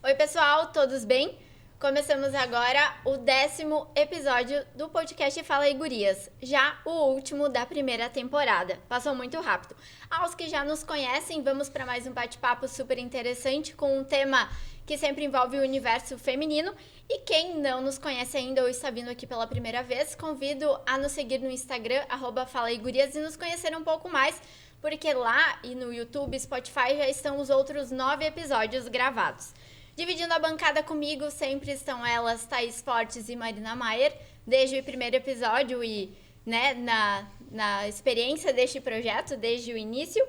Oi, pessoal, todos bem? Começamos agora o 10º episódio do podcast Fala aí, Gurias, já o último da primeira temporada. Passou muito rápido. Aos que já nos conhecem, vamos para mais um bate-papo super interessante com um tema que sempre envolve o universo feminino. E quem não nos conhece ainda ou está vindo aqui pela primeira vez, convido a nos seguir no Instagram, @falaigurias, e nos conhecer um pouco mais, porque lá e no YouTube, Spotify já estão os outros 9 episódios gravados. Dividindo a bancada comigo sempre estão elas, Thaís Fortes e Marina Maier, desde o primeiro episódio e na experiência deste projeto, desde o início.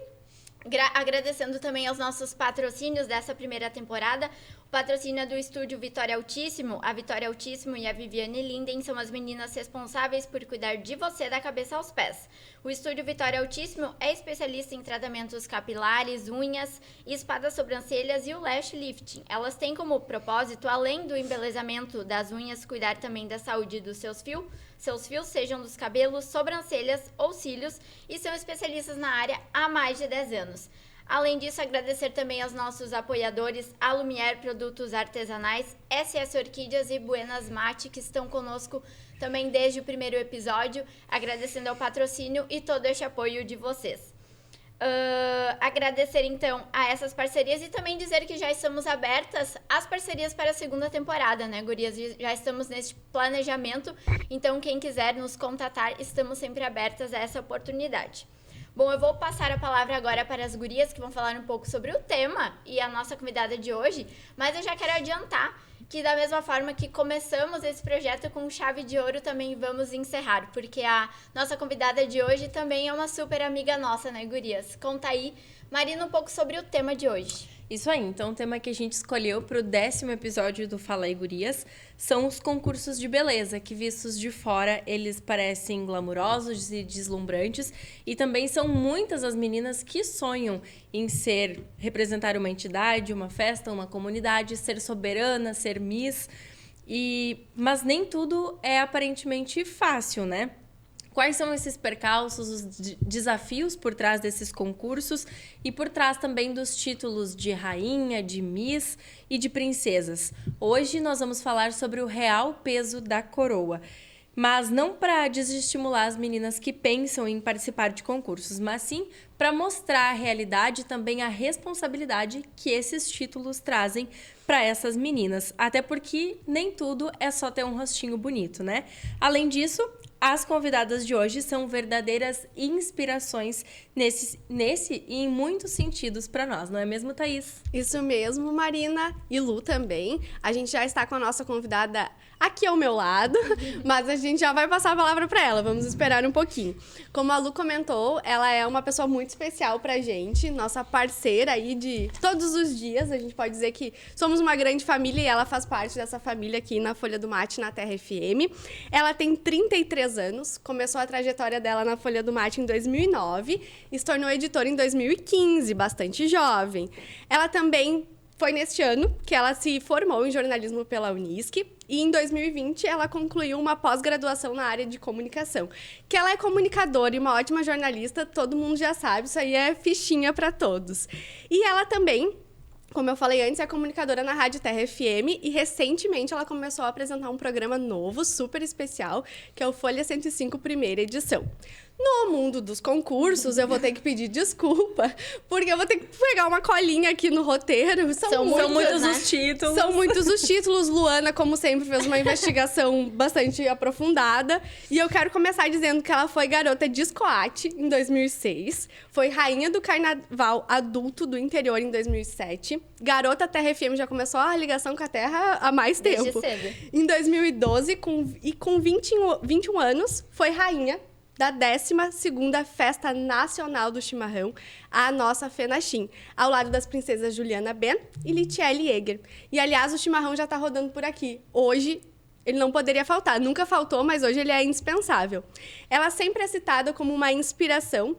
Agradecendo também aos nossos patrocínios dessa primeira temporada. O patrocínio é do Estúdio Vitória Altíssimo. A Vitória Altíssimo e a Viviane Linden são as meninas responsáveis por cuidar de você da cabeça aos pés. O Estúdio Vitória Altíssimo é especialista em tratamentos capilares, unhas, spa das sobrancelhas e o lash lifting. Elas têm como propósito, além do embelezamento das unhas, cuidar também da saúde dos seus fios, sejam dos cabelos, sobrancelhas ou cílios, e são especialistas na área há mais de 10 anos. Além disso, agradecer também aos nossos apoiadores, a Lumière Produtos Artesanais, SS Orquídeas e Buenas Mate, que estão conosco também desde o primeiro episódio, agradecendo ao patrocínio e todo este apoio de vocês. Agradecer então a essas parcerias e também dizer que já estamos abertas às parcerias para a segunda temporada, né, gurias? Já estamos nesse planejamento, então quem quiser nos contatar, estamos sempre abertas a essa oportunidade. Bom, eu vou passar a palavra agora para as gurias que vão falar um pouco sobre o tema e a nossa convidada de hoje, mas eu já quero adiantar que da mesma forma que começamos esse projeto com chave de ouro, também vamos encerrar, porque a nossa convidada de hoje também é uma super amiga nossa, né, gurias? Conta aí, Marina, um pouco sobre o tema de hoje. Isso aí, então o tema que a gente escolheu para o 10º episódio do Fala aí, Gurias são os concursos de beleza, que vistos de fora eles parecem glamurosos e deslumbrantes, e também são muitas as meninas que sonham em representar uma entidade, uma festa, uma comunidade, ser soberana, ser Miss, mas nem tudo é aparentemente fácil, né? Quais são esses percalços, os desafios por trás desses concursos e por trás também dos títulos de rainha, de Miss e de princesas? Hoje nós vamos falar sobre o real peso da coroa. Mas não para desestimular as meninas que pensam em participar de concursos, mas sim para mostrar a realidade e também a responsabilidade que esses títulos trazem para essas meninas. Até porque nem tudo é só ter um rostinho bonito, né? Além disso, as convidadas de hoje são verdadeiras inspirações nesse e em muitos sentidos para nós, não é mesmo, Thaís? Isso mesmo, Marina e Lu também. A gente já está com a nossa convidada aqui ao meu lado, mas a gente já vai passar a palavra para ela. Vamos esperar um pouquinho. Como a Lu comentou, ela é uma pessoa muito especial pra gente, nossa parceira aí de todos os dias. A gente pode dizer que somos uma grande família e ela faz parte dessa família aqui na Folha do Mate, na Terra FM. Ela tem 33 anos, começou a trajetória dela na Folha do Mate em 2009 e se tornou editora em 2015, bastante jovem. Ela também foi neste ano que ela se formou em jornalismo pela Unisc e em 2020 ela concluiu uma pós-graduação na área de comunicação. Que ela é comunicadora e uma ótima jornalista, todo mundo já sabe, isso aí é fichinha para todos. E ela também, como eu falei antes, é comunicadora na Rádio Terra FM e recentemente ela começou a apresentar um programa novo, super especial, que é o Folha 105, primeira edição. No mundo dos concursos, eu vou ter que pedir desculpa, porque eu vou ter que pegar uma colinha aqui no roteiro. São muitos, né? Os títulos. São muitos os títulos. Luana, como sempre, fez uma investigação bastante aprofundada. E eu quero começar dizendo que ela foi garota de Escoate em 2006. Foi rainha do carnaval adulto do interior em 2007. Garota Terra FM, já começou a ligação com a Terra há mais tempo. Desde cedo. Em 2012, com 21 anos, foi rainha da 12ª Festa Nacional do Chimarrão, a nossa Fenachim, ao lado das princesas Juliana Ben e Litiele Eger. E, aliás, o chimarrão já está rodando por aqui. Hoje, ele não poderia faltar. Nunca faltou, mas hoje ele é indispensável. Ela sempre é citada como uma inspiração,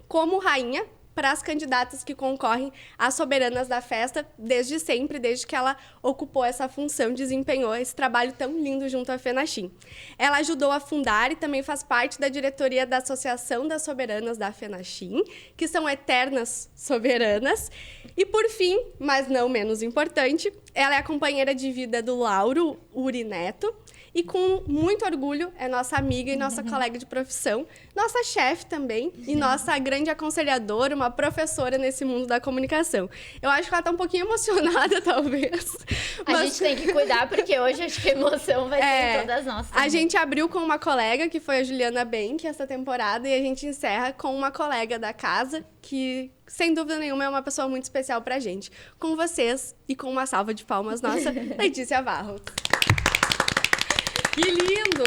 como rainha, para as candidatas que concorrem às soberanas da festa desde sempre, desde que ela ocupou essa função, desempenhou esse trabalho tão lindo junto à FENACHIM. Ela ajudou a fundar e também faz parte da diretoria da Associação das Soberanas da FENACHIM, que são eternas soberanas. E, por fim, mas não menos importante, ela é a companheira de vida do Lauro Urineto, e com muito orgulho é nossa amiga e nossa colega de profissão, nossa chefe também e nossa grande aconselhadora, uma professora nesse mundo da comunicação. Eu acho que ela está um pouquinho emocionada, talvez. A gente tem que cuidar, porque hoje acho que a emoção vai ser todas nossas. A gente abriu com uma colega, que foi a Juliana Benck, essa temporada, e a gente encerra com uma colega da casa, que, sem dúvida nenhuma, é uma pessoa muito especial pra gente. Com vocês, e com uma salva de palmas nossa, Letícia Barros. Que lindo!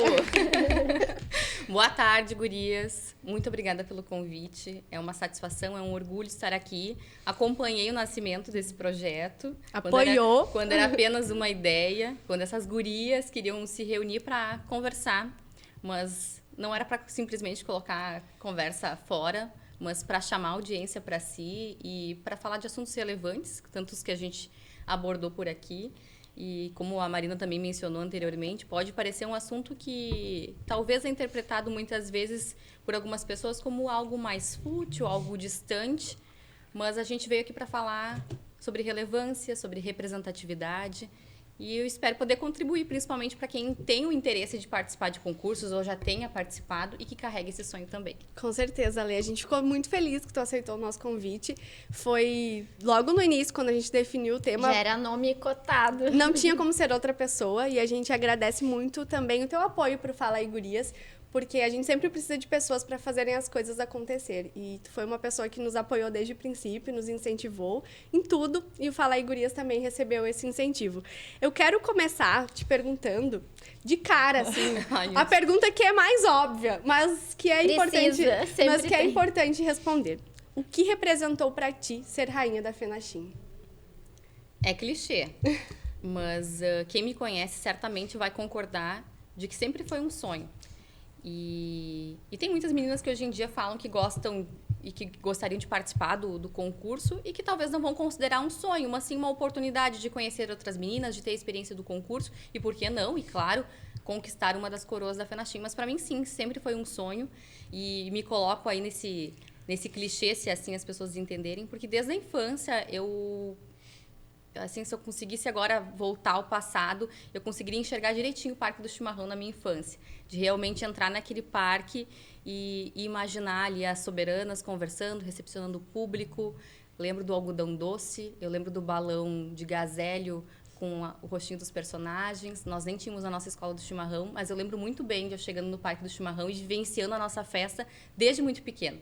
Boa tarde, gurias. Muito obrigada pelo convite. É uma satisfação, é um orgulho estar aqui. Acompanhei o nascimento desse projeto. Apoiou. Quando era apenas uma ideia, quando essas gurias queriam se reunir para conversar. Mas não era para simplesmente colocar conversa fora, mas para chamar a audiência para si e para falar de assuntos relevantes, tantos que a gente abordou por aqui. E como a Marina também mencionou anteriormente, pode parecer um assunto que talvez é interpretado muitas vezes por algumas pessoas como algo mais fútil, algo distante, mas a gente veio aqui para falar sobre relevância, sobre representatividade, e eu espero poder contribuir, principalmente para quem tem o interesse de participar de concursos ou já tenha participado e que carregue esse sonho também. Com certeza, Lê. A gente ficou muito feliz que tu aceitou o nosso convite. Foi logo no início, quando a gente definiu o tema. Já era nome cotado. Não tinha como ser outra pessoa, e a gente agradece muito também o teu apoio para o Fala Aí Gurias, porque a gente sempre precisa de pessoas para fazerem as coisas acontecer. E tu foi uma pessoa que nos apoiou desde o princípio, nos incentivou em tudo, e o Fala Aí Gurias também recebeu esse incentivo. Eu quero começar te perguntando, de cara, assim, a pergunta que é mais óbvia, mas que é importante responder. O que representou para ti ser rainha da FENACHIM? É clichê, mas quem me conhece certamente vai concordar de que sempre foi um sonho. E tem muitas meninas que hoje em dia falam que gostam e que gostariam de participar do concurso e que talvez não vão considerar um sonho, mas sim uma oportunidade de conhecer outras meninas, de ter a experiência do concurso e, por que não, e claro, conquistar uma das coroas da FENACHIM. Mas para mim, sim, sempre foi um sonho e me coloco aí nesse clichê, se assim as pessoas entenderem, porque desde a infância assim, se eu conseguisse agora voltar ao passado, eu conseguiria enxergar direitinho o Parque do Chimarrão na minha infância. De realmente entrar naquele parque e imaginar ali as soberanas conversando, recepcionando o público. Lembro do algodão doce, eu lembro do balão de gazélio com o rostinho dos personagens. Nós nem tínhamos a nossa escola do chimarrão, mas eu lembro muito bem de eu chegando no Parque do Chimarrão e vivenciando a nossa festa desde muito pequeno.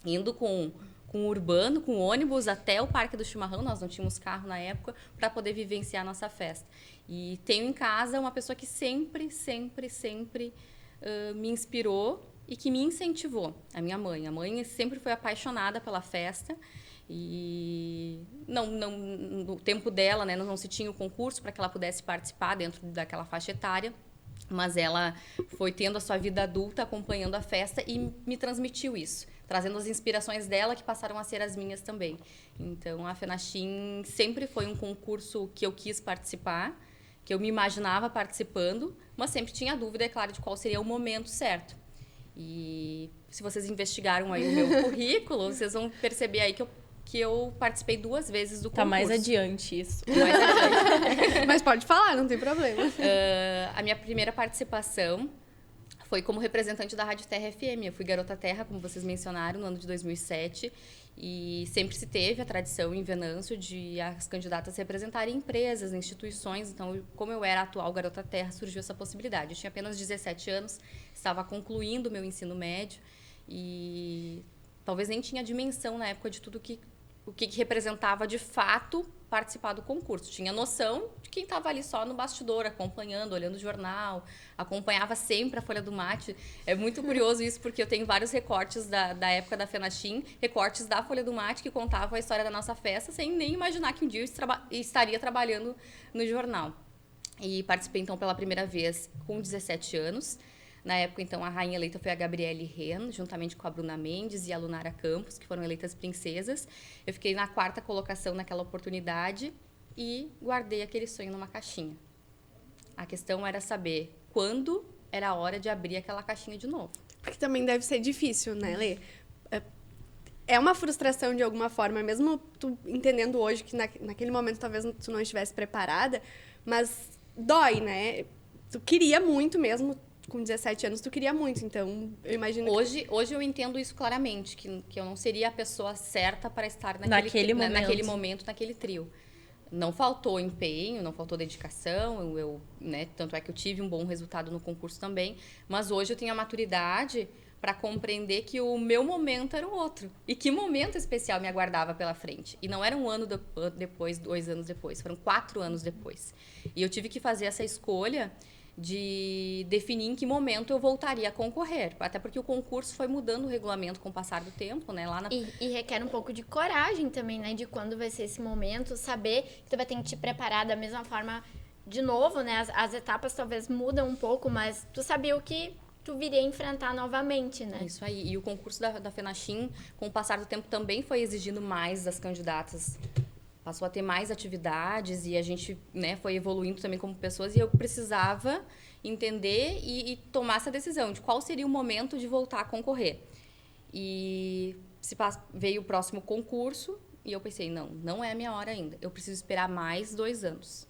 Indo com o urbano, com o ônibus até o Parque do Chimarrão, nós não tínhamos carro na época, para poder vivenciar a nossa festa. E tenho em casa uma pessoa que sempre me inspirou e que me incentivou, a minha mãe. A mãe sempre foi apaixonada pela festa e no tempo dela, né, não se tinha o concurso para que ela pudesse participar dentro daquela faixa etária. Mas ela foi tendo a sua vida adulta, acompanhando a festa e me transmitiu isso, trazendo as inspirações dela que passaram a ser as minhas também. Então, a FENACHIM sempre foi um concurso que eu quis participar, que eu me imaginava participando, mas sempre tinha dúvida, é claro, de qual seria o momento certo. E se vocês investigaram aí o meu currículo, vocês vão perceber aí que eu participei 2 vezes do concurso. Tá mais adiante isso. Mais adiante. Mas pode falar, não tem problema. A minha primeira participação foi como representante da Rádio Terra FM. Eu fui Garota Terra, como vocês mencionaram, no ano de 2007. E sempre se teve a tradição em Venâncio de as candidatas representarem empresas, instituições. Então, como eu era a atual Garota Terra, surgiu essa possibilidade. Eu tinha apenas 17 anos, estava concluindo o meu ensino médio e talvez nem tinha dimensão na época de tudo o que representava de fato participar do concurso. Tinha noção de quem estava ali só no bastidor, acompanhando, olhando o jornal, acompanhava sempre a Folha do Mate. É muito curioso isso, porque eu tenho vários recortes da época da FENACHIM, recortes da Folha do Mate que contavam a história da nossa festa, sem nem imaginar que um dia eu estaria trabalhando no jornal. E participei, então, pela primeira vez com 17 anos. Na época, então, a rainha eleita foi a Gabriele Ren, juntamente com a Bruna Mendes e a Lunara Campos, que foram eleitas princesas. Eu fiquei na 4ª colocação naquela oportunidade e guardei aquele sonho numa caixinha. A questão era saber quando era a hora de abrir aquela caixinha de novo. Porque também deve ser difícil, né, Lê? É uma frustração de alguma forma, mesmo tu entendendo hoje que naquele momento talvez tu não estivesse preparada, mas dói, né? Tu queria muito mesmo, com 17 anos, tu queria muito, então eu imagino Hoje eu entendo isso claramente, que eu não seria a pessoa certa para estar Naquele momento, naquele trio. Não faltou empenho, não faltou dedicação, né, tanto é que eu tive um bom resultado no concurso também, mas hoje eu tenho a maturidade para compreender que o meu momento era o outro. E que momento especial me aguardava pela frente. E não era um ano depois, 2 anos depois, foram 4 anos depois. E eu tive que fazer essa escolha de definir em que momento eu voltaria a concorrer. Até porque o concurso foi mudando o regulamento com o passar do tempo, né? E requer um pouco de coragem também, né? De quando vai ser esse momento, saber que tu vai ter que te preparar da mesma forma de novo, né? As etapas talvez mudam um pouco, mas tu sabia o que tu viria enfrentar novamente, né? Isso aí. E o concurso da FENACHIM, com o passar do tempo, também foi exigindo mais das candidatas. Passou a ter mais atividades e a gente, né, foi evoluindo também como pessoas. E eu precisava entender e tomar essa decisão de qual seria o momento de voltar a concorrer. E veio o próximo concurso e eu pensei, não é a minha hora ainda. Eu preciso esperar mais 2 anos.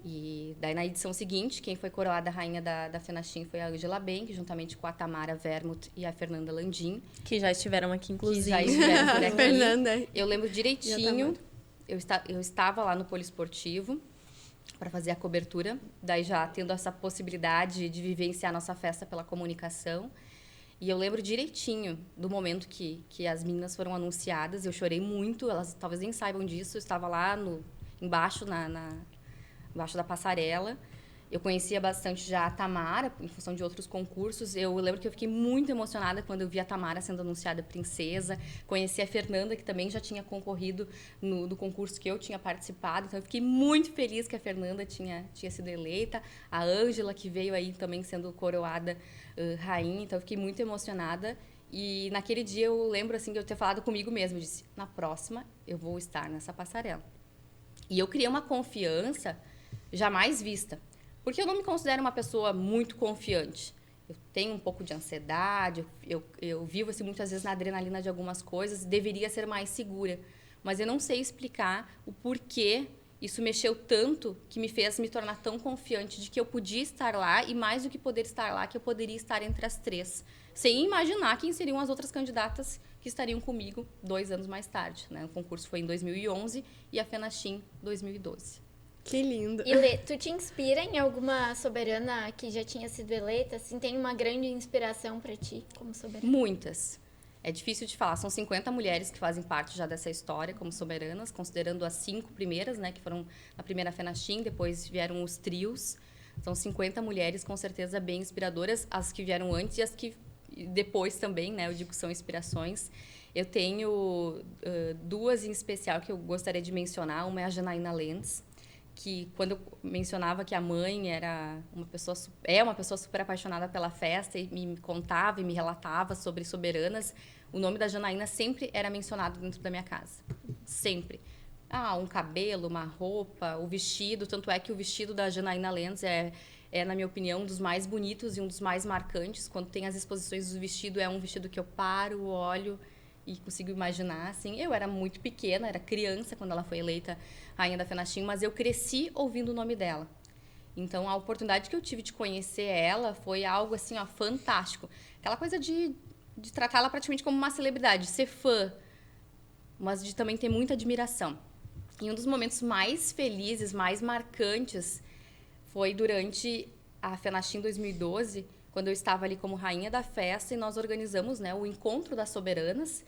E daí, na edição seguinte, quem foi coroada rainha da FENACHIM foi a Ângela Benck, juntamente com a Tamara Vermut e a Fernanda Landim. Que já estiveram aqui, inclusive. Que já estiveram por aqui. Fernanda. Eu lembro direitinho, eu estava lá no poliesportivo para fazer a cobertura, daí já tendo essa possibilidade de vivenciar a nossa festa pela comunicação. E eu lembro direitinho do momento que as meninas foram anunciadas. Eu chorei muito, elas talvez nem saibam disso. Eu estava lá embaixo embaixo da passarela. Eu conhecia bastante já a Tamara, em função de outros concursos. Eu lembro que eu fiquei muito emocionada quando eu vi a Tamara sendo anunciada princesa. Conheci a Fernanda, que também já tinha concorrido no concurso que eu tinha participado. Então, eu fiquei muito feliz que a Fernanda tinha sido eleita. A Ângela, que veio aí também sendo coroada rainha. Então, eu fiquei muito emocionada. E naquele dia, eu lembro assim, de eu ter falado comigo mesma. Eu disse, na próxima, eu vou estar nessa passarela. E eu criei uma confiança jamais vista. Porque eu não me considero uma pessoa muito confiante. Eu tenho um pouco de ansiedade, eu vivo assim, muitas vezes na adrenalina de algumas coisas, deveria ser mais segura. Mas eu não sei explicar o porquê isso mexeu tanto que me fez me tornar tão confiante de que eu podia estar lá e, mais do que poder estar lá, que eu poderia estar entre as 3. Sem imaginar quem seriam as outras candidatas que estariam comigo 2 anos mais tarde, né? O concurso foi em 2011 e a FENACHIM 2012. Que lindo. E Lê, tu te inspira em alguma soberana que já tinha sido eleita? Assim, tem uma grande inspiração para ti como soberana? Muitas. É difícil de falar. São 50 mulheres que fazem parte já dessa história como soberanas, considerando as 5 primeiras, né, que foram na primeira FENACHIM, depois vieram os trios. São 50 mulheres, com certeza, bem inspiradoras. As que vieram antes e as que depois também, né, eu digo que são inspirações. Eu tenho 2 em especial que eu gostaria de mencionar. Uma é a Janaína Lenz, que quando eu mencionava que a mãe era uma pessoa super apaixonada pela festa e me contava e me relatava sobre soberanas, o nome da Janaína sempre era mencionado dentro da minha casa. Sempre. Um cabelo, uma roupa, o vestido. Tanto é que o vestido da Janaína Lenz é, na minha opinião, um dos mais bonitos e um dos mais marcantes. Quando tem as exposições do vestido, é um vestido que eu paro, olho e consigo imaginar, assim. Eu era muito pequena, era criança quando ela foi eleita rainha da FENACHIM, mas eu cresci ouvindo o nome dela. Então, a oportunidade que eu tive de conhecer ela foi algo, assim, fantástico. Aquela coisa de tratá-la praticamente como uma celebridade, de ser fã, mas de também ter muita admiração. E um dos momentos mais felizes, mais marcantes, foi durante a FENACHIM 2012, quando eu estava ali como rainha da festa e nós organizamos, né, o Encontro das Soberanas.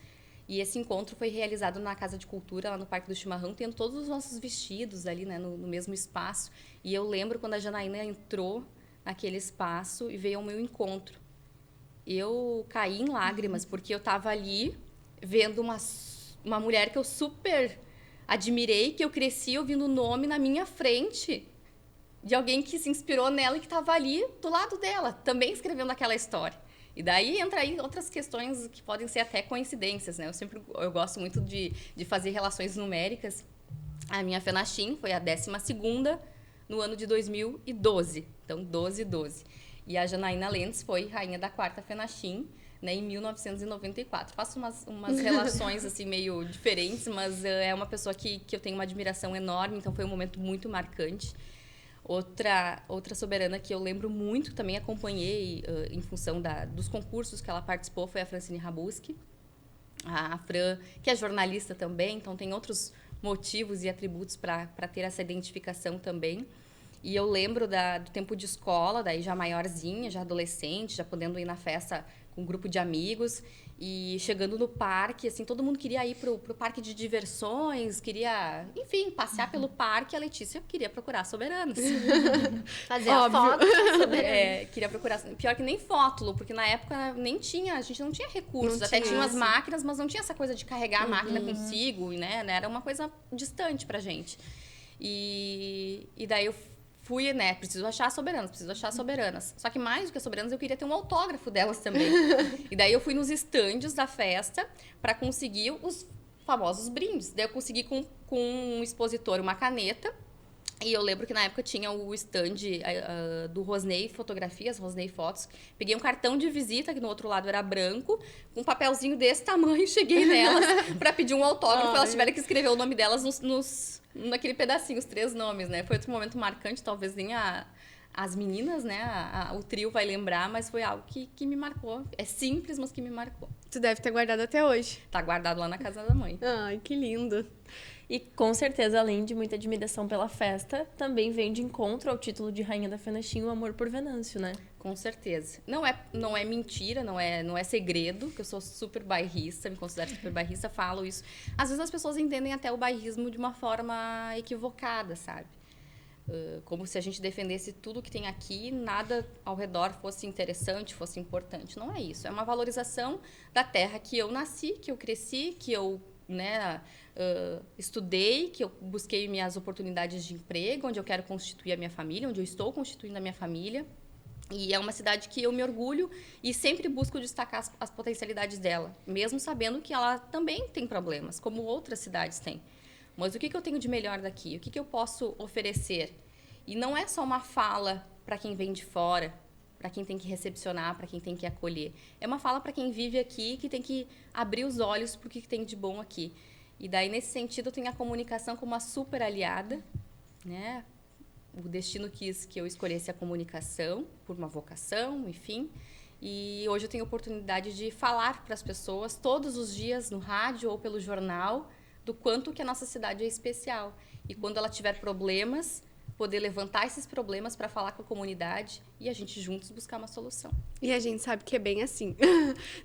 E esse encontro foi realizado na Casa de Cultura, lá no Parque do Chimarrão, tendo todos os nossos vestidos ali, né, no mesmo espaço. E eu lembro quando a Janaína entrou naquele espaço e veio ao meu encontro. Eu caí em lágrimas, porque eu estava ali vendo uma mulher que eu super admirei, que eu cresci ouvindo o nome na minha frente, de alguém que se inspirou nela e que estava ali do lado dela, também escrevendo aquela história. E daí entra aí outras questões que podem ser até coincidências, né? Eu gosto muito de fazer relações numéricas. A minha FENACHIM foi a 12ª no ano de 2012. Então, 12. E a Janaína Lentz foi rainha da 4ª FENACHIM, né, em 1994. Faço umas relações assim meio diferentes, mas é uma pessoa que eu tenho uma admiração enorme, então foi um momento muito marcante. Outra soberana que eu lembro muito, também acompanhei em função dos concursos que ela participou, foi a Francine Rabuski. A Fran, que é jornalista também, então tem outros motivos e atributos para ter essa identificação também. E eu lembro do tempo de escola, daí já maiorzinha, já adolescente, já podendo ir na festa com um grupo de amigos e chegando no parque, assim, todo mundo queria ir pro parque de diversões, queria, enfim, passear pelo parque. A Letícia queria procurar soberanos. Fazer a foto da soberana. Queria procurar. Pior que nem foto, porque na época nem tinha, a gente não tinha recursos. Até tinha umas máquinas, mas não tinha essa coisa de carregar a máquina consigo, né? Era uma coisa distante pra gente. E daí eu fui, né, preciso achar soberanas. Só que mais do que as soberanas, eu queria ter um autógrafo delas também. E daí eu fui nos estandes da festa para conseguir os famosos brindes. Daí eu consegui com um expositor uma caneta. E eu lembro que na época tinha o stand do Rosnei Fotografias, Rosnei Fotos. Peguei um cartão de visita, que no outro lado era branco, com um papelzinho desse tamanho, cheguei nelas para pedir um autógrafo. Elas tiveram que escrever o nome delas naquele pedacinho, os 3 nomes, né? Foi outro momento marcante, talvez nem as meninas, né? O trio vai lembrar, mas foi algo que me marcou. É simples, mas que me marcou. Tu deve ter guardado até hoje. Tá guardado lá na casa da mãe. Ai, que lindo. E com certeza, além de muita admiração pela festa, também vem de encontro ao título de Rainha da FENACHIM, o amor por Venâncio, né? Com certeza. Não é mentira, não é segredo, que eu sou super bairrista, me considero super bairrista, falo isso. Às vezes as pessoas entendem até o bairrismo de uma forma equivocada, sabe? Como se a gente defendesse tudo que tem aqui, nada ao redor fosse interessante, fosse importante. Não é isso. É uma valorização da terra que eu nasci, que eu cresci, que eu, né, estudei, que eu busquei minhas oportunidades de emprego, onde eu quero constituir a minha família, onde eu estou constituindo a minha família. E é uma cidade que eu me orgulho e sempre busco destacar as potencialidades dela, mesmo sabendo que ela também tem problemas, como outras cidades têm. Mas o que eu tenho de melhor daqui? O que eu posso oferecer? E não é só uma fala para quem vem de fora, para quem tem que recepcionar, para quem tem que acolher. É uma fala para quem vive aqui, que tem que abrir os olhos para o que tem de bom aqui. E daí, nesse sentido, eu tenho a comunicação como uma super aliada, né? O destino quis que eu escolhesse a comunicação por uma vocação, enfim. E hoje eu tenho a oportunidade de falar para as pessoas todos os dias no rádio ou pelo jornal do quanto que a nossa cidade é especial. E quando ela tiver problemas, poder levantar esses problemas para falar com a comunidade e a gente juntos buscar uma solução. E a gente sabe que é bem assim.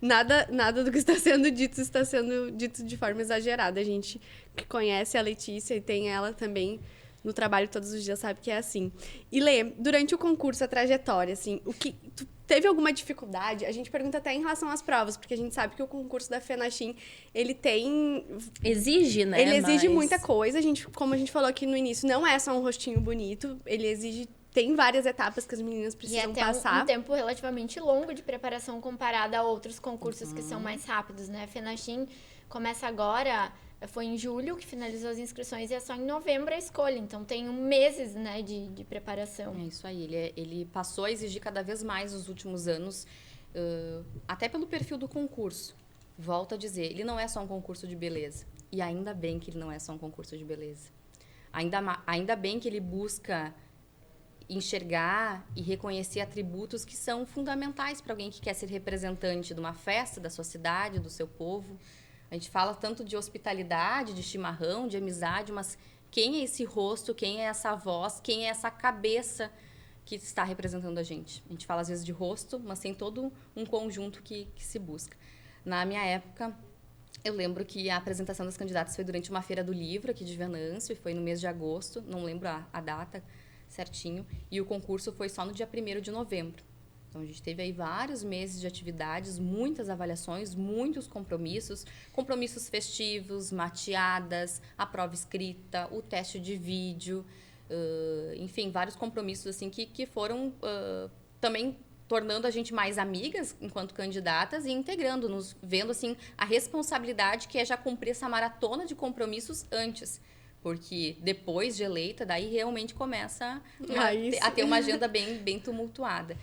Nada do que está sendo dito de forma exagerada. A gente que conhece a Letícia e tem ela também no trabalho todos os dias sabe que é assim. E Lê, durante o concurso, a trajetória, assim, tu teve alguma dificuldade? A gente pergunta até em relação às provas, porque a gente sabe que o concurso da FENACHIM, ele tem... Exige, né? Ele exige muita coisa. Como a gente falou aqui no início, não é só um rostinho bonito. Ele exige... Tem várias etapas que as meninas precisam passar. E até um tempo relativamente longo de preparação comparado a outros concursos que são mais rápidos, né? A FENACHIM começa agora... Foi em julho que finalizou as inscrições e é só em novembro a escolha. Então, tem meses, né, de preparação. É isso aí. Ele passou a exigir cada vez mais nos últimos anos, até pelo perfil do concurso. Volto a dizer, ele não é só um concurso de beleza. E ainda bem que ele não é só um concurso de beleza. Ainda bem que ele busca enxergar e reconhecer atributos que são fundamentais para alguém que quer ser representante de uma festa, da sua cidade, do seu povo. A gente fala tanto de hospitalidade, de chimarrão, de amizade, mas quem é esse rosto, quem é essa voz, quem é essa cabeça que está representando a gente? A gente fala às vezes de rosto, mas tem todo um conjunto que se busca. Na minha época, eu lembro que a apresentação das candidatas foi durante uma feira do livro aqui de Venâncio, e foi no mês de agosto, não lembro a data certinho, e o concurso foi só no dia 1º de novembro. Então, a gente teve aí vários meses de atividades, muitas avaliações, muitos compromissos festivos, mateadas, a prova escrita, o teste de vídeo, enfim, vários compromissos assim que foram também tornando a gente mais amigas enquanto candidatas e integrando-nos, vendo assim a responsabilidade que é já cumprir essa maratona de compromissos antes. Porque depois de eleita, daí realmente começa a ter uma agenda bem tumultuada.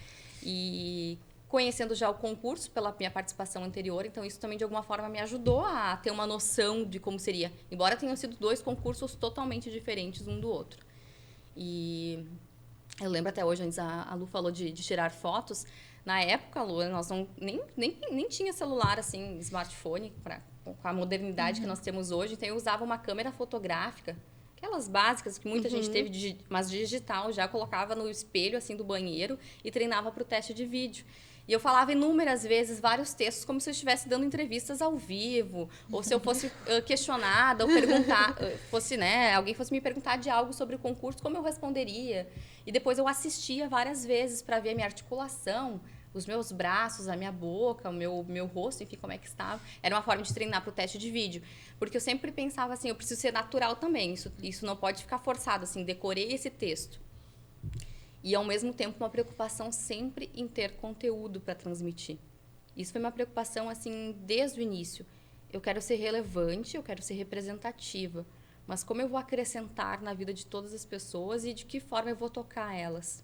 E conhecendo já o concurso pela minha participação anterior, então isso também de alguma forma me ajudou a ter uma noção de como seria. Embora tenham sido 2 concursos totalmente diferentes um do outro. E eu lembro até hoje, antes a Lu falou de tirar fotos. Na época, Lu, nós nem tinha celular, assim, smartphone, com a modernidade que nós temos hoje. Então, eu usava uma câmera fotográfica, aquelas básicas que muita gente teve, mas digital, já colocava no espelho, assim, do banheiro e treinava para o teste de vídeo. E eu falava inúmeras vezes vários textos, como se eu estivesse dando entrevistas ao vivo, ou se eu fosse questionada, ou perguntar, alguém fosse me perguntar de algo sobre o concurso, como eu responderia. E depois eu assistia várias vezes para ver a minha articulação, os meus braços, a minha boca, o meu rosto, enfim, como é que estava. Era uma forma de treinar para o teste de vídeo. Porque eu sempre pensava assim, eu preciso ser natural também, isso não pode ficar forçado, assim, decorei esse texto. E, ao mesmo tempo, uma preocupação sempre em ter conteúdo para transmitir. Isso foi uma preocupação, assim, desde o início. Eu quero ser relevante, eu quero ser representativa. Mas como eu vou acrescentar na vida de todas as pessoas e de que forma eu vou tocar elas?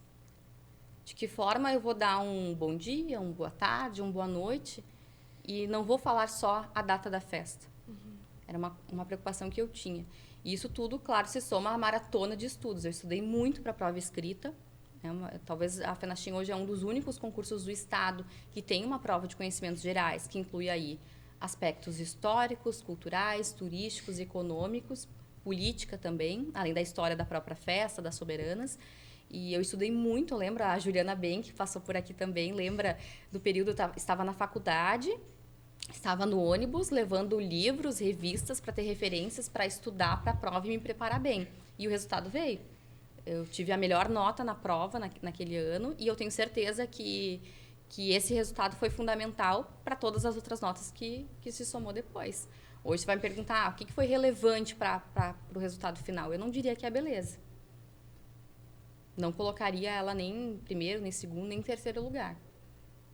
De que forma eu vou dar um bom dia, uma boa tarde, uma boa noite e não vou falar só a data da festa. Era uma preocupação que eu tinha. E isso tudo, claro, se soma à maratona de estudos. Eu estudei muito para a prova escrita. Talvez a FENACHIM hoje é um dos únicos concursos do Estado que tem uma prova de conhecimentos gerais, que inclui aí aspectos históricos, culturais, turísticos, econômicos, política também, além da história da própria festa, das soberanas. E eu estudei muito, eu lembro, a Juliana Ben, que passou por aqui também, lembra do período, eu estava na faculdade, estava no ônibus, levando livros, revistas para ter referências, para estudar para a prova e me preparar bem. E o resultado veio. Eu tive a melhor nota na prova naquele ano e eu tenho certeza que esse resultado foi fundamental para todas as outras notas que se somou depois. Hoje você vai me perguntar o que foi relevante para o resultado final. Eu não diria que é a beleza. Não colocaria ela nem em primeiro, nem em segundo, nem em terceiro lugar.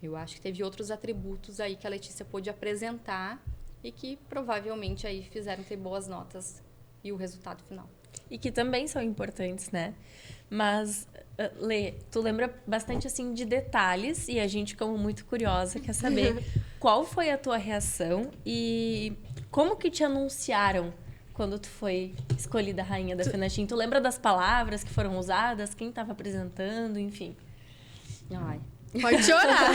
Eu acho que teve outros atributos aí que a Letícia pôde apresentar e que provavelmente aí fizeram ter boas notas e o resultado final. E que também são importantes, né? Mas, Lê, tu lembra bastante, assim, de detalhes e a gente, como muito curiosa, quer saber qual foi a tua reação e como que te anunciaram quando tu foi escolhida rainha da FENACHIM? Tu lembra das palavras que foram usadas? Quem estava apresentando? Enfim. Ai. Pode chorar.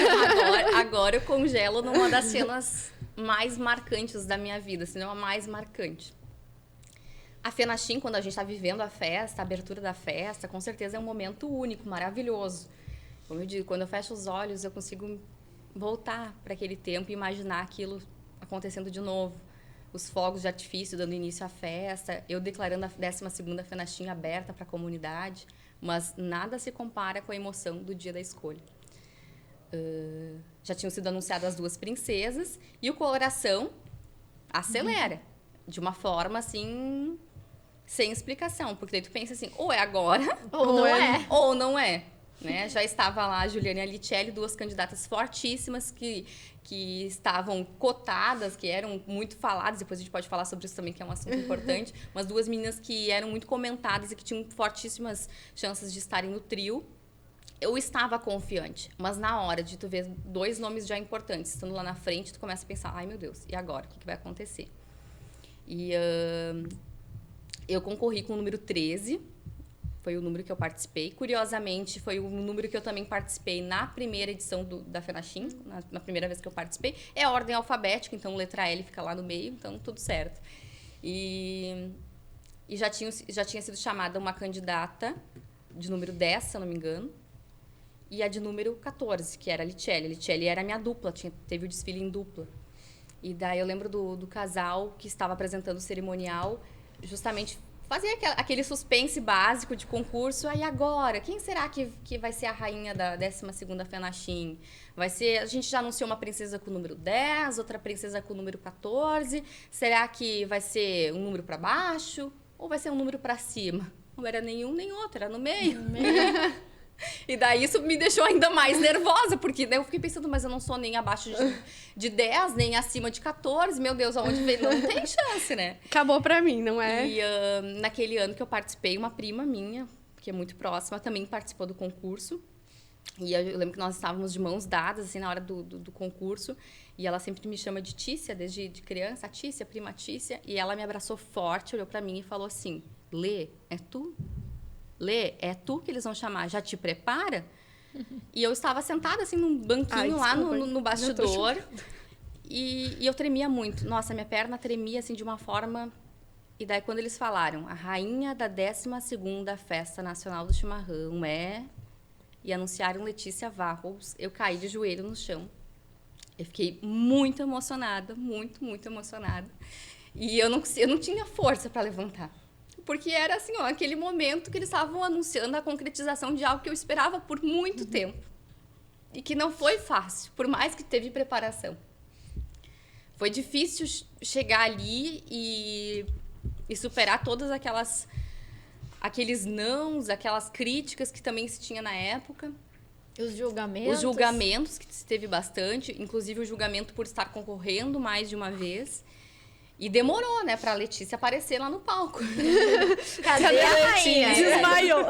Agora eu congelo numa das cenas mais marcantes da minha vida, se não a mais marcante. A FENACHIM, quando a gente está vivendo a festa, a abertura da festa, com certeza é um momento único, maravilhoso. Como eu digo, quando eu fecho os olhos, eu consigo voltar para aquele tempo e imaginar aquilo acontecendo de novo. Os fogos de artifício dando início à festa, eu declarando a 12ª FENACHIM aberta para a comunidade, mas nada se compara com a emoção do dia da escolha. Já tinham sido anunciadas as 2 princesas e o coração acelera, de uma forma assim, sem explicação, porque daí tu pensa assim, ou é agora, ou não é. Né? Já estava lá a Juliana e a Licelli, 2 candidatas fortíssimas que estavam cotadas, que eram muito faladas, depois a gente pode falar sobre isso também, que é um assunto importante, mas 2 meninas que eram muito comentadas e que tinham fortíssimas chances de estarem no trio. Eu estava confiante, mas na hora de tu ver 2 nomes já importantes estando lá na frente, tu começa a pensar, ai meu Deus, e agora? O que vai acontecer? E eu concorri com o número 13, foi o número que eu participei. Curiosamente, foi o número que eu também participei na primeira edição da FENACHIM, na primeira vez que eu participei. É a ordem alfabética, então letra L fica lá no meio, então tudo certo. E já tinha sido chamada uma candidata de número 10, se eu não me engano, e a de número 14, que era a Licelli. A Licelli era a minha dupla, teve o desfile em dupla. E daí eu lembro do casal que estava apresentando o cerimonial, justamente fazer aquele suspense básico de concurso. Aí agora, quem será que vai ser a rainha da 12ª FENACHIM? Vai ser, a gente já anunciou uma princesa com o número 10, outra princesa com o número 14. Será que vai ser um número para baixo ou vai ser um número para cima? Não era nenhum nem outro, era no meio. E daí isso me deixou ainda mais nervosa, porque daí eu fiquei pensando, mas eu não sou nem abaixo de 10, nem acima de 14. Meu Deus, aonde veio? Não tem chance, né? Acabou pra mim, não é? E naquele ano que eu participei, uma prima minha, que é muito próxima, também participou do concurso. E eu lembro que nós estávamos de mãos dadas, assim, na hora do concurso. E ela sempre me chama de Tícia, desde de criança, a Tícia, prima Tícia. E ela me abraçou forte, olhou pra mim e falou assim, Lê, é tu? Lê, é tu que eles vão chamar, já te prepara? E eu estava sentada, assim, num banquinho lá no bastidor. E eu tremia muito. Nossa, minha perna tremia, assim, de uma forma... E daí, quando eles falaram, a rainha da 12ª Festa Nacional do Chimarrão e anunciaram Letícia Varros, eu caí de joelho no chão. Eu fiquei muito emocionada, muito, muito emocionada. E eu não tinha força para levantar. Porque era assim, ó, aquele momento que eles estavam anunciando a concretização de algo que eu esperava por muito tempo. E que não foi fácil, por mais que teve preparação. Foi difícil chegar ali e superar todas aqueles nãos, aquelas críticas que também se tinha na época. Os julgamentos. Os julgamentos, que se teve bastante. Inclusive, o julgamento por estar concorrendo mais de uma vez. E demorou, né, pra Letícia aparecer lá no palco. Cadê a rainha? Desmaiou.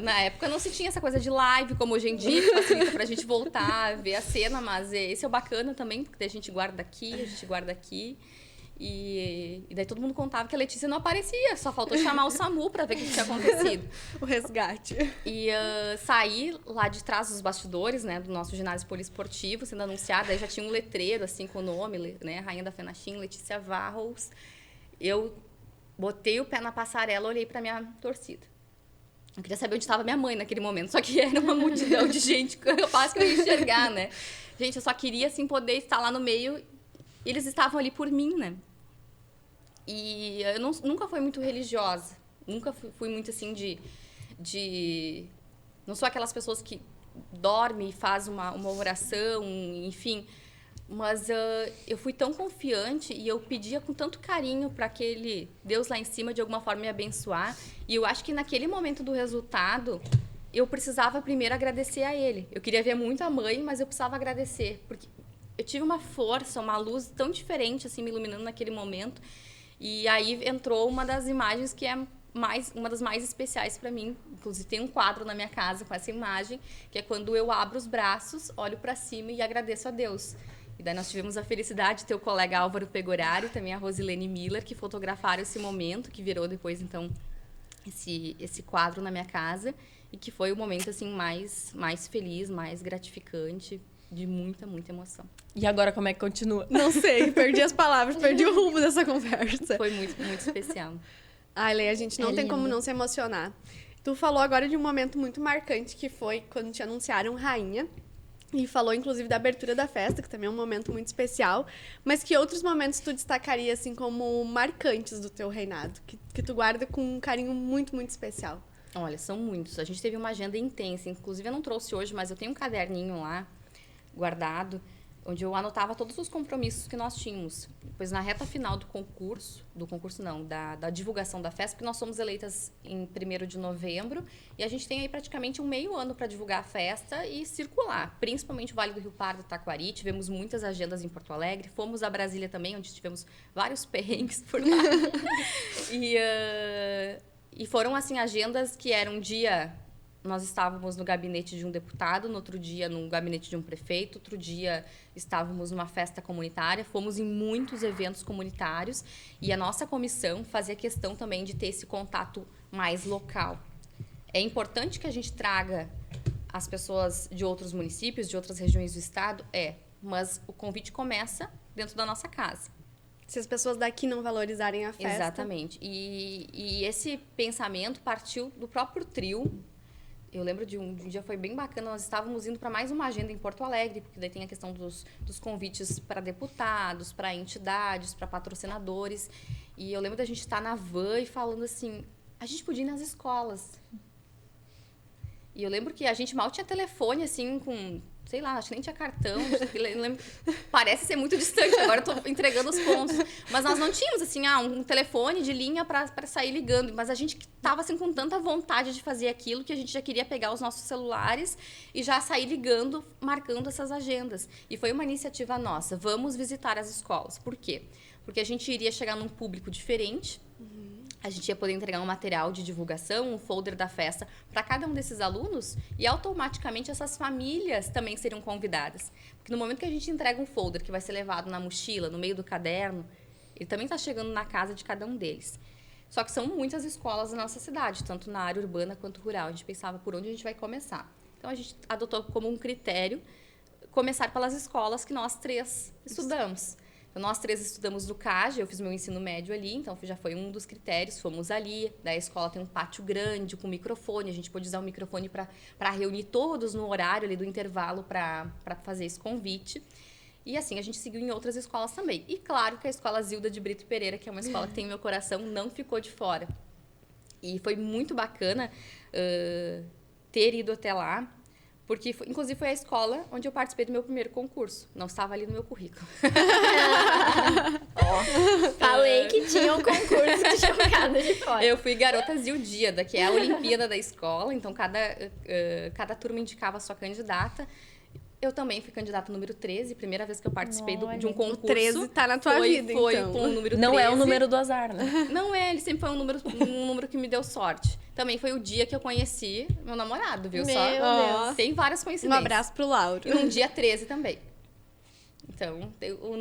Na época não se tinha essa coisa de live, como hoje em dia, que facilita pra gente voltar, ver a cena, mas esse é o bacana também, porque a gente guarda aqui, a gente guarda aqui. E daí todo mundo contava que a Letícia não aparecia, só faltou chamar o SAMU pra ver o que tinha acontecido. O resgate. E saí lá de trás dos bastidores, né, do nosso ginásio poliesportivo, sendo anunciada, aí já tinha um letreiro, assim, com o nome, né, Rainha da Fenachim, Letícia Varros. Eu botei o pé na passarela, olhei pra minha torcida. Eu queria saber onde estava minha mãe naquele momento, só que era uma multidão de gente capaz que eu ia enxergar, né. Gente, eu só queria, assim, poder estar lá no meio. E eles estavam ali por mim, né? E eu nunca fui muito religiosa. Nunca fui muito, assim, de... Não sou aquelas pessoas que dormem e fazem uma oração, enfim. Mas eu fui tão confiante e eu pedia com tanto carinho para aquele Deus lá em cima, de alguma forma, me abençoar. E eu acho que naquele momento do resultado, eu precisava primeiro agradecer a ele. Eu queria ver muito a mãe, mas eu precisava agradecer. Porque eu tive uma força, uma luz tão diferente, assim, me iluminando naquele momento. E aí entrou uma das imagens que é uma das mais especiais para mim. Inclusive, tem um quadro na minha casa com essa imagem, que é quando eu abro os braços, olho para cima e agradeço a Deus. E daí nós tivemos a felicidade de ter o colega Álvaro Pegorari e também a Rosilene Miller, que fotografaram esse momento, que virou depois, então, esse quadro na minha casa. E que foi o momento, assim, mais feliz, mais gratificante, de muita, muita emoção. E agora como é que continua? Não sei, perdi as palavras, perdi o rumo dessa conversa. Foi muito, muito especial. Ai, Lê, a gente não tem lindo. como não se emocionar. Tu falou agora de um momento muito marcante, que foi quando te anunciaram rainha. E falou, inclusive, da abertura da festa, que também é um momento muito especial. Mas que outros momentos tu destacaria, assim, como marcantes do teu reinado? Que tu guarda com um carinho muito, muito especial? Olha, são muitos. A gente teve uma agenda intensa. Inclusive, eu não trouxe hoje, mas eu tenho um caderninho lá, guardado, onde eu anotava todos os compromissos que nós tínhamos. Pois na reta final da divulgação da festa, porque nós somos eleitas em 1º de novembro, e a gente tem aí praticamente um meio ano para divulgar a festa e circular, principalmente o Vale do Rio Pardo e Taquari. Tivemos muitas agendas em Porto Alegre, fomos a Brasília também, onde tivemos vários perrengues por lá. E foram, assim, agendas que eram um dia... Nós estávamos no gabinete de um deputado, no outro dia no gabinete de um prefeito, outro dia estávamos numa festa comunitária, fomos em muitos eventos comunitários e a nossa comissão fazia questão também de ter esse contato mais local. É importante que a gente traga as pessoas de outros municípios, de outras regiões do estado, mas o convite começa dentro da nossa casa. Se as pessoas daqui não valorizarem a festa... Exatamente. E esse pensamento partiu do próprio trio. Eu lembro de um dia foi bem bacana, nós estávamos indo para mais uma agenda em Porto Alegre, porque daí tem a questão dos convites para deputados, para entidades, para patrocinadores. E eu lembro da gente estar na van e falando assim, a gente podia ir nas escolas. E eu lembro que a gente mal tinha telefone, assim, com sei lá, acho que nem tinha cartão. Parece ser muito distante, agora eu tô entregando os pontos. Mas nós não tínhamos, assim, um telefone de linha para sair ligando. Mas a gente tava, assim, com tanta vontade de fazer aquilo que a gente já queria pegar os nossos celulares e já sair ligando, marcando essas agendas. E foi uma iniciativa nossa. Vamos visitar as escolas. Por quê? Porque a gente iria chegar num público diferente. A gente ia poder entregar um material de divulgação, um folder da festa para cada um desses alunos e automaticamente essas famílias também seriam convidadas. Porque no momento que a gente entrega um folder que vai ser levado na mochila, no meio do caderno, ele também está chegando na casa de cada um deles. Só que são muitas escolas na nossa cidade, tanto na área urbana quanto rural. A gente pensava por onde a gente vai começar. Então a gente adotou como um critério começar pelas escolas que nós 3 estudamos. Então, nós 3 estudamos no CAGE, eu fiz meu ensino médio ali, então já foi um dos critérios, fomos ali. Daí a escola tem um pátio grande com microfone, a gente pôde usar o microfone para reunir todos no horário ali do intervalo para fazer esse convite. E assim, a gente seguiu em outras escolas também. E claro que a escola Zilda de Brito Pereira, que é uma escola que tem meu coração, não ficou de fora. E foi muito bacana ter ido até lá. Porque, inclusive, foi a escola onde eu participei do meu primeiro concurso. Não estava ali no meu currículo. Falei que tinha um concurso que tinha ficado de fora. Eu fui garota Zildíada, que é a Olimpíada da escola. Então, cada turma indicava a sua candidata. Eu também fui candidata número 13, primeira vez que eu participei de um concurso. O 13 tá na tua vida, foi então. com o número 13. Não é o número do azar, né? Não é, ele sempre foi um número que me deu sorte. Também foi o dia que eu conheci meu namorado, viu? Meu Só Deus. tem várias Um coincidências. abraço pro Lauro. E num dia 13 também. Então, o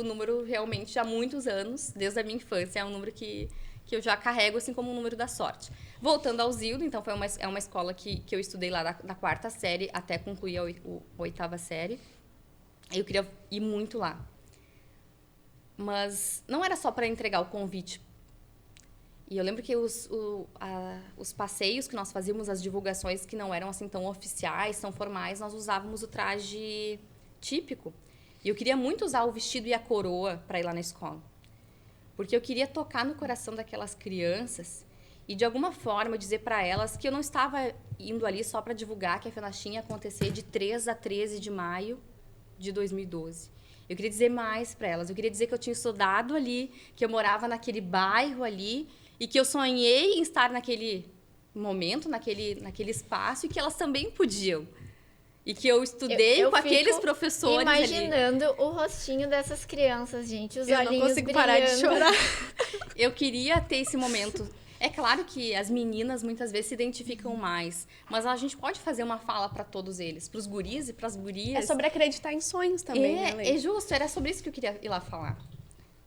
número realmente há muitos anos, desde a minha infância, é um número que eu já carrego assim como um número da sorte. Voltando ao Zildo, então é uma escola que eu estudei lá da 4ª série até concluir a 8ª série. Eu queria ir muito lá. Mas não era só para entregar o convite. E eu lembro que os passeios que nós fazíamos, as divulgações que não eram assim tão oficiais, tão formais, nós usávamos o traje típico. E eu queria muito usar o vestido e a coroa para ir lá na escola. Porque eu queria tocar no coração daquelas crianças e, de alguma forma, dizer para elas que eu não estava indo ali só para divulgar que a Fenachim ia acontecer de 3 a 13 de maio de 2012. Eu queria dizer mais para elas. Eu queria dizer que eu tinha estudado ali, que eu morava naquele bairro ali e que eu sonhei em estar naquele momento, naquele espaço e que elas também podiam. E que eu estudei Eu com aqueles fico professores imaginando o rostinho dessas crianças, gente. Os Eu olhinhos não consigo brilhando. parar de chorar. Eu queria ter esse momento. É claro que as meninas muitas vezes se identificam mais, mas a gente pode fazer uma fala para todos eles, para os guris e para as gurias. É sobre acreditar em sonhos também, né, Lê? É justo, era sobre isso que eu queria ir lá falar.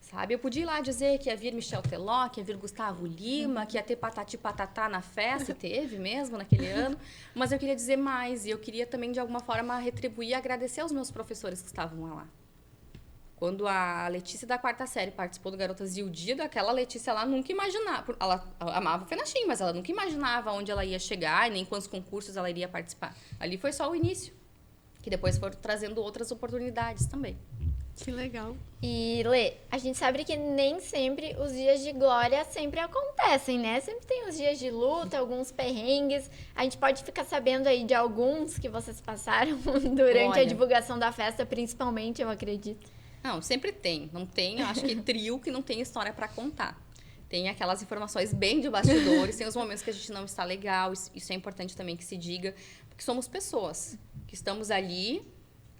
Sabe? Eu podia ir lá dizer que ia vir Michel Teló, que ia vir Gustavo Lima, que ia ter Patati Patatá na festa, teve mesmo naquele ano, mas eu queria dizer mais e eu queria também, de alguma forma, retribuir e agradecer aos meus professores que estavam lá. Quando a Letícia da 4ª série participou do Garotas Zildíada, aquela Letícia lá nunca imaginava, ela amava o Fenachim, mas ela nunca imaginava onde ela ia chegar e nem quantos concursos ela iria participar. Ali foi só o início, que depois foram trazendo outras oportunidades também. Que legal. E, Lê, a gente sabe que nem sempre os dias de glória sempre acontecem, né? Sempre tem os dias de luta, alguns perrengues. A gente pode ficar sabendo aí de alguns que vocês passaram durante a divulgação da festa, principalmente, eu acredito. Não, sempre tem. Não tem, eu acho que trio que não tem história para contar. Tem aquelas informações bem de bastidores, tem os momentos que a gente não está legal, isso é importante também que se diga, porque somos pessoas que estamos ali,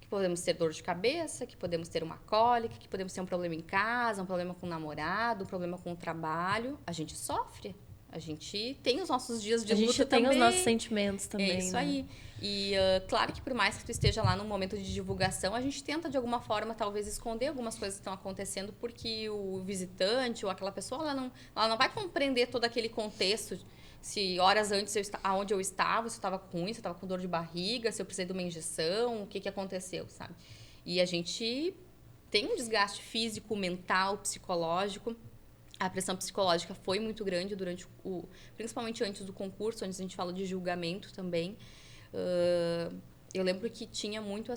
que podemos ter dor de cabeça, que podemos ter uma cólica, que podemos ter um problema em casa, um problema com o namorado, um problema com o trabalho. A gente sofre, a gente tem os nossos dias de luta também. A gente tem os nossos sentimentos também, É isso né? aí. E claro que por mais que tu esteja lá num momento de divulgação, a gente tenta de alguma forma talvez esconder algumas coisas que estão acontecendo porque o visitante ou aquela pessoa ela não vai compreender todo aquele contexto. Se horas antes aonde eu estava, se eu estava ruim, se eu estava com dor de barriga, se eu precisei de uma injeção, o que aconteceu, sabe? E a gente tem um desgaste físico, mental, psicológico. A pressão psicológica foi muito grande durante principalmente antes do concurso, antes a gente fala de julgamento também. Eu lembro que tinha muito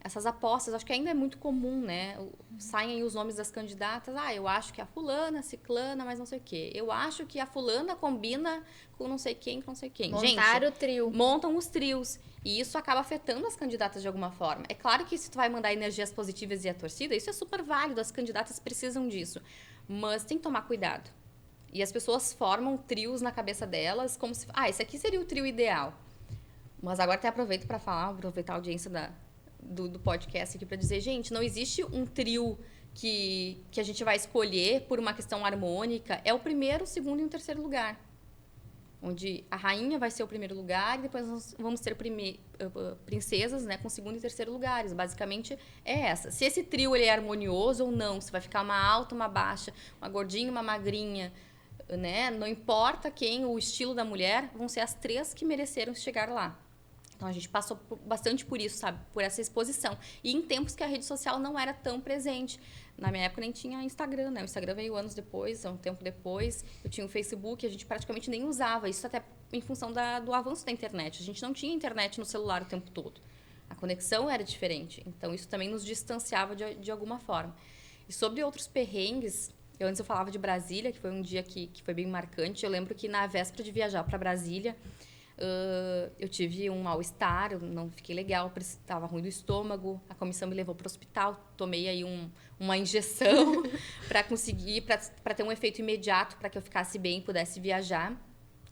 essas apostas, acho que ainda é muito comum, né? Saem aí os nomes das candidatas. Eu acho que a fulana, ciclana, mas não sei o quê. Eu acho que a fulana combina com não sei quem, com não sei quem. Montaram o trio. Montam os trios. E isso acaba afetando as candidatas de alguma forma. É claro que se tu vai mandar energias positivas e a torcida, isso é super válido. As candidatas precisam disso. Mas tem que tomar cuidado. E as pessoas formam trios na cabeça delas como se... esse aqui seria o trio ideal. Mas agora até aproveito para falar, aproveitar a audiência do podcast aqui para dizer, gente, não existe um trio que a gente vai escolher por uma questão harmônica. É o primeiro, o segundo e o terceiro lugar. Onde a rainha vai ser o primeiro lugar e depois nós vamos ter princesas, né, com segundo e terceiro lugares. Basicamente é essa. Se esse trio ele é harmonioso ou não, se vai ficar uma alta, uma baixa, uma gordinha, uma magrinha, né? Não importa quem, o estilo da mulher, vão ser as 3 que mereceram chegar lá. Então, a gente passou bastante por isso, sabe? Por essa exposição. E em tempos que a rede social não era tão presente. Na minha época nem tinha Instagram, né? O Instagram veio anos depois, um tempo depois. Eu tinha o Facebook, a gente praticamente nem usava. Isso até em função do avanço da internet. A gente não tinha internet no celular o tempo todo. A conexão era diferente. Então, isso também nos distanciava de alguma forma. E sobre outros perrengues, antes eu falava de Brasília, que foi um dia que foi bem marcante. Eu lembro que na véspera de viajar para Brasília, eu tive um mal-estar, eu não fiquei legal, estava ruim do estômago, a comissão me levou para o hospital, tomei aí uma injeção para ter um efeito imediato, para que eu ficasse bem e pudesse viajar.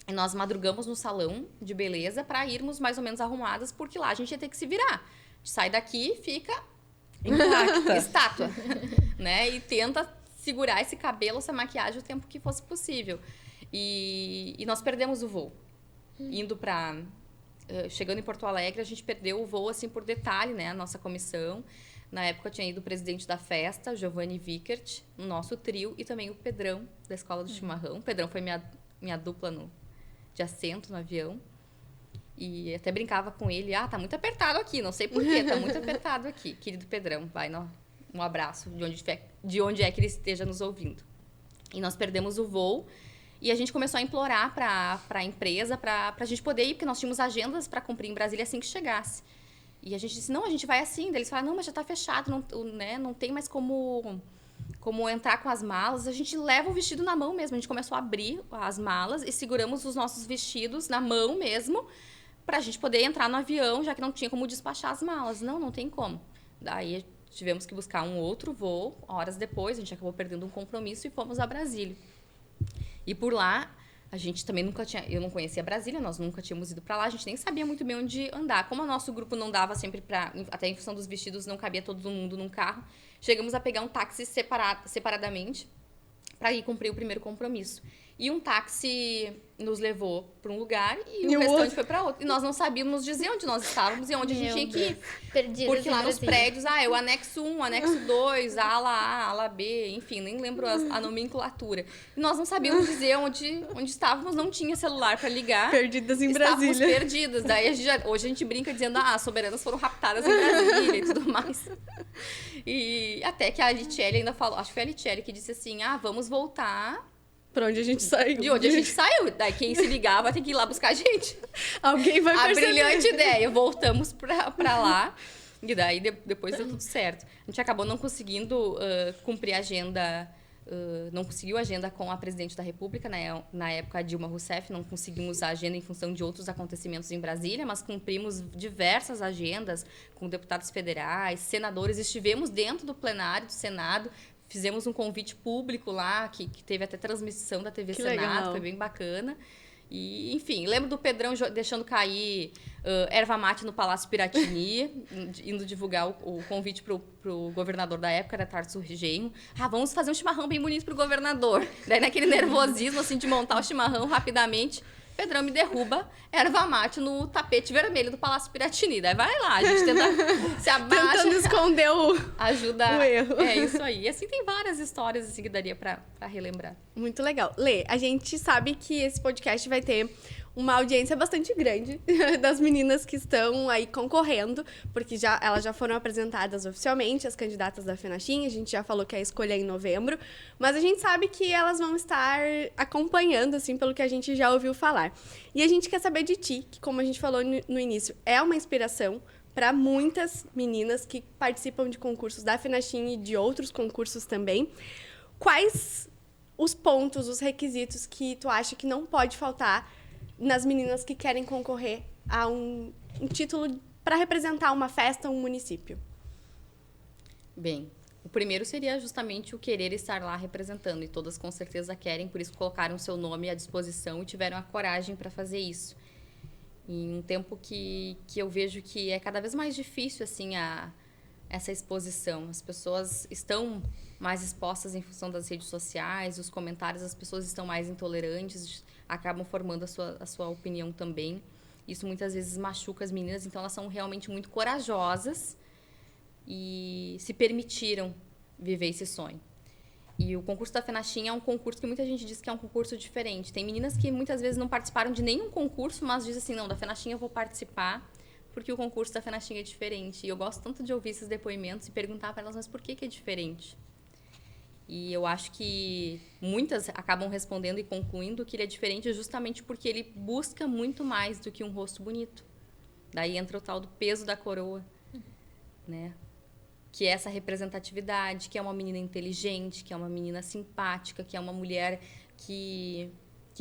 E nós madrugamos no salão de beleza para irmos mais ou menos arrumadas, porque lá a gente ia ter que se virar. A gente sai daqui e fica intacta, estátua, né? E tenta segurar esse cabelo, essa maquiagem o tempo que fosse possível. E nós perdemos o voo. Chegando em Porto Alegre, a gente perdeu o voo, assim, por detalhe, né? A nossa comissão. Na época, tinha ido o presidente da festa, Giovanni Vickert, o nosso trio, e também o Pedrão, da Escola do Chimarrão. O Pedrão foi minha dupla de assento no avião. E até brincava com ele. Tá muito apertado aqui, não sei porquê, tá muito apertado aqui. Querido Pedrão, um abraço de onde é que ele esteja nos ouvindo. E nós perdemos o voo. E a gente começou a implorar para a empresa, para a gente poder ir, porque nós tínhamos agendas para cumprir em Brasília assim que chegasse. E a gente disse, não, a gente vai assim. Daí eles falaram, não, mas já está fechado, não tem mais como entrar com as malas. A gente leva o vestido na mão mesmo. A gente começou a abrir as malas e seguramos os nossos vestidos na mão mesmo, para a gente poder entrar no avião, já que não tinha como despachar as malas. Não tem como. Daí tivemos que buscar um outro voo. Horas depois, a gente acabou perdendo um compromisso e fomos a Brasília. E por lá, a gente também eu não conhecia Brasília, nós nunca tínhamos ido para lá, a gente nem sabia muito bem onde andar. Como o nosso grupo não dava sempre até em função dos vestidos, não cabia todo mundo num carro, chegamos a pegar um táxi separadamente para ir cumprir o primeiro compromisso. E um táxi nos levou para um lugar e o restante foi para outro. E nós não sabíamos dizer onde nós estávamos e onde a gente tinha que ir. Perdidas. Porque lá nos prédios, é o anexo 1, anexo 2, a ala B, enfim, nem lembro a nomenclatura. E nós não sabíamos dizer onde estávamos, não tinha celular para ligar. Perdidas em Estávamos Brasília. perdidas. Daí hoje a gente brinca dizendo, as soberanas foram raptadas em Brasília e tudo mais. E até que a Litiele ainda falou, acho que foi a Litiele que disse assim, vamos voltar... Pra onde a gente saiu. De onde a gente saiu. Daí quem se ligar vai ter que ir lá buscar a gente. Alguém vai perceber. A brilhante ideia. Voltamos pra lá. E daí depois deu tudo certo. A gente acabou não conseguindo cumprir a agenda. Não conseguiu agenda com a presidente da República, né? Na época a Dilma Rousseff. Não conseguimos a agenda em função de outros acontecimentos em Brasília, mas cumprimos diversas agendas com deputados federais, senadores. Estivemos dentro do plenário do Senado. Fizemos um convite público lá, que teve até transmissão da TV Senado, legal. Foi bem bacana. E, enfim, lembro do Pedrão deixando cair erva mate no Palácio Piratini, indo divulgar o convite pro governador da época, era Tarso Genro. Vamos fazer um chimarrão bem bonito pro governador. Daí, naquele nervosismo, assim, de montar o chimarrão rapidamente, Pedrão me derruba erva mate no tapete vermelho do Palácio Piratini. Daí vai lá, a gente tenta se abaixa. Tentando esconder o erro. É isso aí. E assim, tem várias histórias assim, que daria pra relembrar. Muito legal. Lê, a gente sabe que esse podcast vai ter uma audiência bastante grande das meninas que estão aí concorrendo, porque elas já foram apresentadas oficialmente, as candidatas da FENACHIM, a gente já falou que a escolha é em novembro, mas a gente sabe que elas vão estar acompanhando, assim, pelo que a gente já ouviu falar. E a gente quer saber de ti, que como a gente falou no início, é uma inspiração para muitas meninas que participam de concursos da FENACHIM e de outros concursos também. Quais os pontos, os requisitos que tu acha que não pode faltar nas meninas que querem concorrer a um título para representar uma festa, um município? Bem, o primeiro seria justamente o querer estar lá representando, e todas com certeza querem, por isso colocaram seu nome à disposição e tiveram a coragem para fazer isso. Em um tempo que eu vejo que é cada vez mais difícil assim essa exposição. As pessoas estão mais expostas em função das redes sociais, os comentários, as pessoas estão mais intolerantes, acabam formando a sua opinião também. Isso muitas vezes machuca as meninas, então elas são realmente muito corajosas e se permitiram viver esse sonho. E o concurso da FENACHIM é um concurso que muita gente diz que é um concurso diferente. Tem meninas que muitas vezes não participaram de nenhum concurso, mas dizem assim, não, da FENACHIM eu vou participar porque o concurso da FENACHIM é diferente. E eu gosto tanto de ouvir esses depoimentos e perguntar para elas, mas por que é diferente? E eu acho que muitas acabam respondendo e concluindo que ele é diferente justamente porque ele busca muito mais do que um rosto bonito. Daí entra o tal do peso da coroa, né? Que é essa representatividade, que é uma menina inteligente, que é uma menina simpática, que é uma mulher que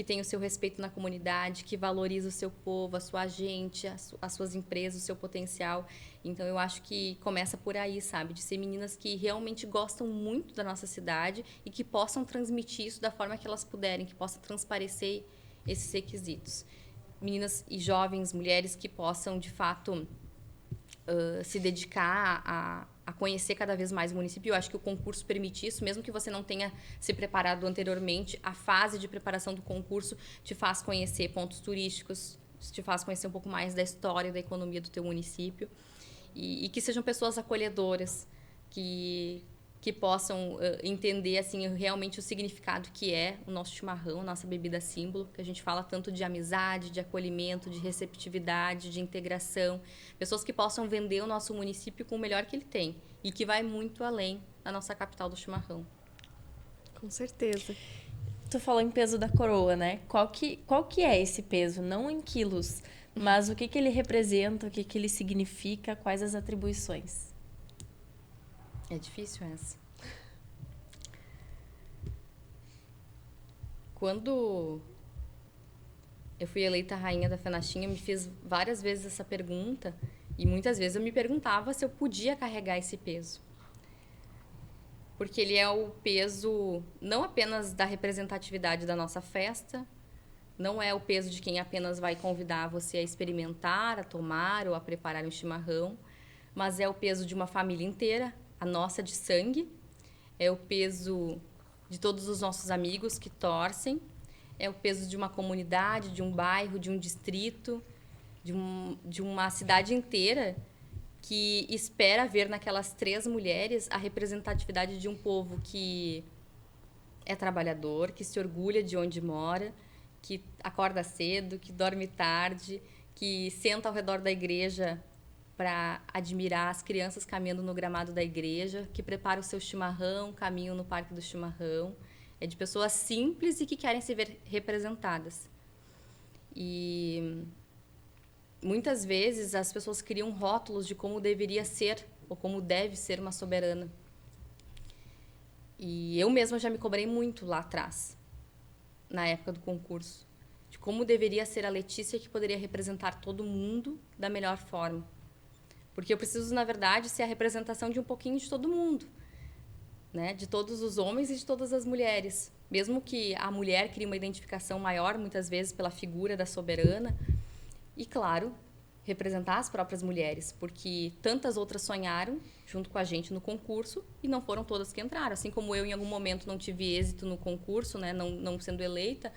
tem o seu respeito na comunidade, que valoriza o seu povo, a sua gente, as suas empresas, o seu potencial. Então, eu acho que começa por aí, sabe? De ser meninas que realmente gostam muito da nossa cidade e que possam transmitir isso da forma que elas puderem, que possam transparecer esses requisitos. Meninas e jovens, mulheres que possam, de fato, se dedicar a conhecer cada vez mais o município. Eu acho que o concurso permite isso, mesmo que você não tenha se preparado anteriormente, a fase de preparação do concurso te faz conhecer pontos turísticos, te faz conhecer um pouco mais da história, da economia do teu município, e que sejam pessoas acolhedoras, que possam entender assim realmente o significado que é o nosso chimarrão, nossa bebida símbolo, que a gente fala tanto de amizade, de acolhimento, de receptividade, de integração. Pessoas que possam vender o nosso município com o melhor que ele tem e que vai muito além da nossa capital do chimarrão. Com certeza. Tu falou em peso da coroa, né? Qual que é esse peso? Não em quilos, mas o que ele representa, o que ele significa, quais as atribuições? É difícil essa. Quando eu fui eleita rainha da FENACHIM, eu me fiz várias vezes essa pergunta e muitas vezes eu me perguntava se eu podia carregar esse peso. Porque ele é o peso não apenas da representatividade da nossa festa, não é o peso de quem apenas vai convidar você a experimentar, a tomar ou a preparar um chimarrão, mas é o peso de uma família inteira, a nossa de sangue, é o peso de todos os nossos amigos que torcem, é o peso de uma comunidade, de um bairro, de um distrito, de uma cidade inteira que espera ver naquelas 3 mulheres a representatividade de um povo que é trabalhador, que se orgulha de onde mora, que acorda cedo, que dorme tarde, que senta ao redor da igreja para admirar as crianças caminhando no gramado da igreja, que prepara o seu chimarrão, caminham no Parque do Chimarrão. É de pessoas simples e que querem se ver representadas. E muitas vezes as pessoas criam rótulos de como deveria ser ou como deve ser uma soberana. E eu mesma já me cobrei muito lá atrás, na época do concurso, de como deveria ser a Letícia que poderia representar todo mundo da melhor forma. Porque eu preciso, na verdade, ser a representação de um pouquinho de todo mundo, né? De todos os homens e de todas as mulheres. Mesmo que a mulher crie uma identificação maior, muitas vezes, pela figura da soberana. E, claro, representar as próprias mulheres, porque tantas outras sonharam junto com a gente no concurso e não foram todas que entraram. Assim como eu, em algum momento, não tive êxito no concurso, né? Não sendo eleita,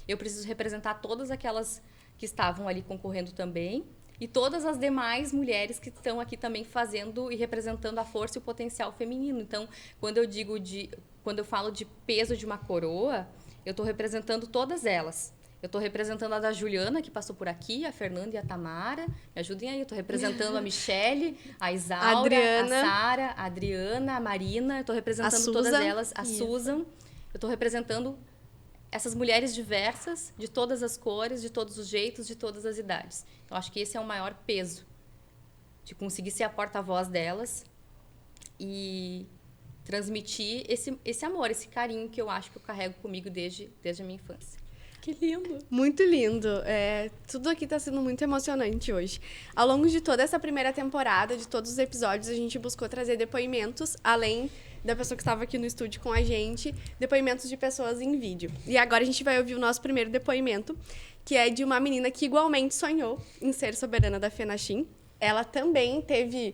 eu preciso representar todas aquelas que estavam ali concorrendo também, e todas as demais mulheres que estão aqui também fazendo e representando a força e o potencial feminino. Então, quando eu falo de peso de uma coroa, eu estou representando todas elas. Eu estou representando a da Juliana, que passou por aqui, a Fernanda e a Tamara. Me ajudem aí. Eu estou representando a Michele, a Isaura, a Sara, a Adriana, a Marina. Eu estou representando todas elas. A Susan. Eu estou representando essas mulheres diversas, de todas as cores, de todos os jeitos, de todas as idades. Então, acho que esse é o maior peso de conseguir ser a porta-voz delas e transmitir esse amor, esse carinho que eu acho que eu carrego comigo desde a minha infância. Que lindo! Muito lindo. Tudo aqui está sendo muito emocionante hoje. Ao longo de toda essa primeira temporada, de todos os episódios, a gente buscou trazer depoimentos, além da pessoa que estava aqui no estúdio com a gente, depoimentos de pessoas em vídeo. E agora a gente vai ouvir o nosso primeiro depoimento, que é de uma menina que igualmente sonhou em ser soberana da FENACHIM. Ela também teve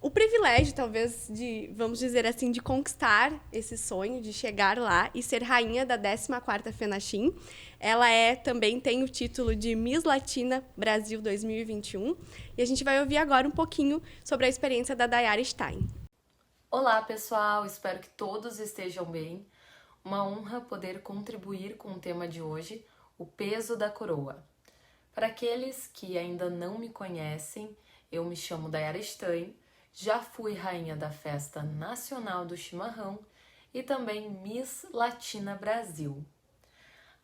o privilégio, talvez, de, vamos dizer assim, de conquistar esse sonho, de chegar lá e ser rainha da 14ª FENACHIM. Ela também tem o título de Miss Latina Brasil 2021. E a gente vai ouvir agora um pouquinho sobre a experiência da Dayara Stein. Olá, pessoal! Espero que todos estejam bem. Uma honra poder contribuir com o tema de hoje, o peso da coroa. Para aqueles que ainda não me conhecem, eu me chamo Dayara Stein, já fui rainha da Festa Nacional do Chimarrão e também Miss Latina Brasil.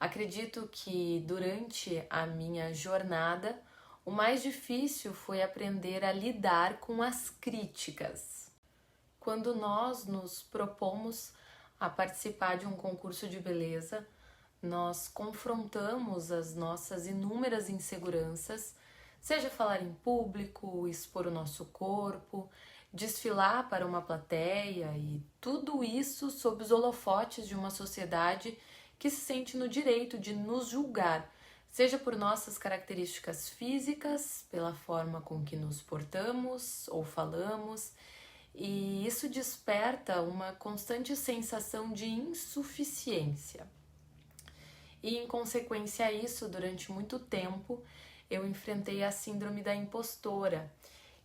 Acredito que durante a minha jornada, o mais difícil foi aprender a lidar com as críticas. Quando nós nos propomos a participar de um concurso de beleza, nós confrontamos as nossas inúmeras inseguranças, seja falar em público, expor o nosso corpo, desfilar para uma plateia e tudo isso sob os holofotes de uma sociedade que se sente no direito de nos julgar, seja por nossas características físicas, pela forma com que nos portamos ou falamos, e isso desperta uma constante sensação de insuficiência. E em consequência a isso, durante muito tempo, eu enfrentei a síndrome da impostora,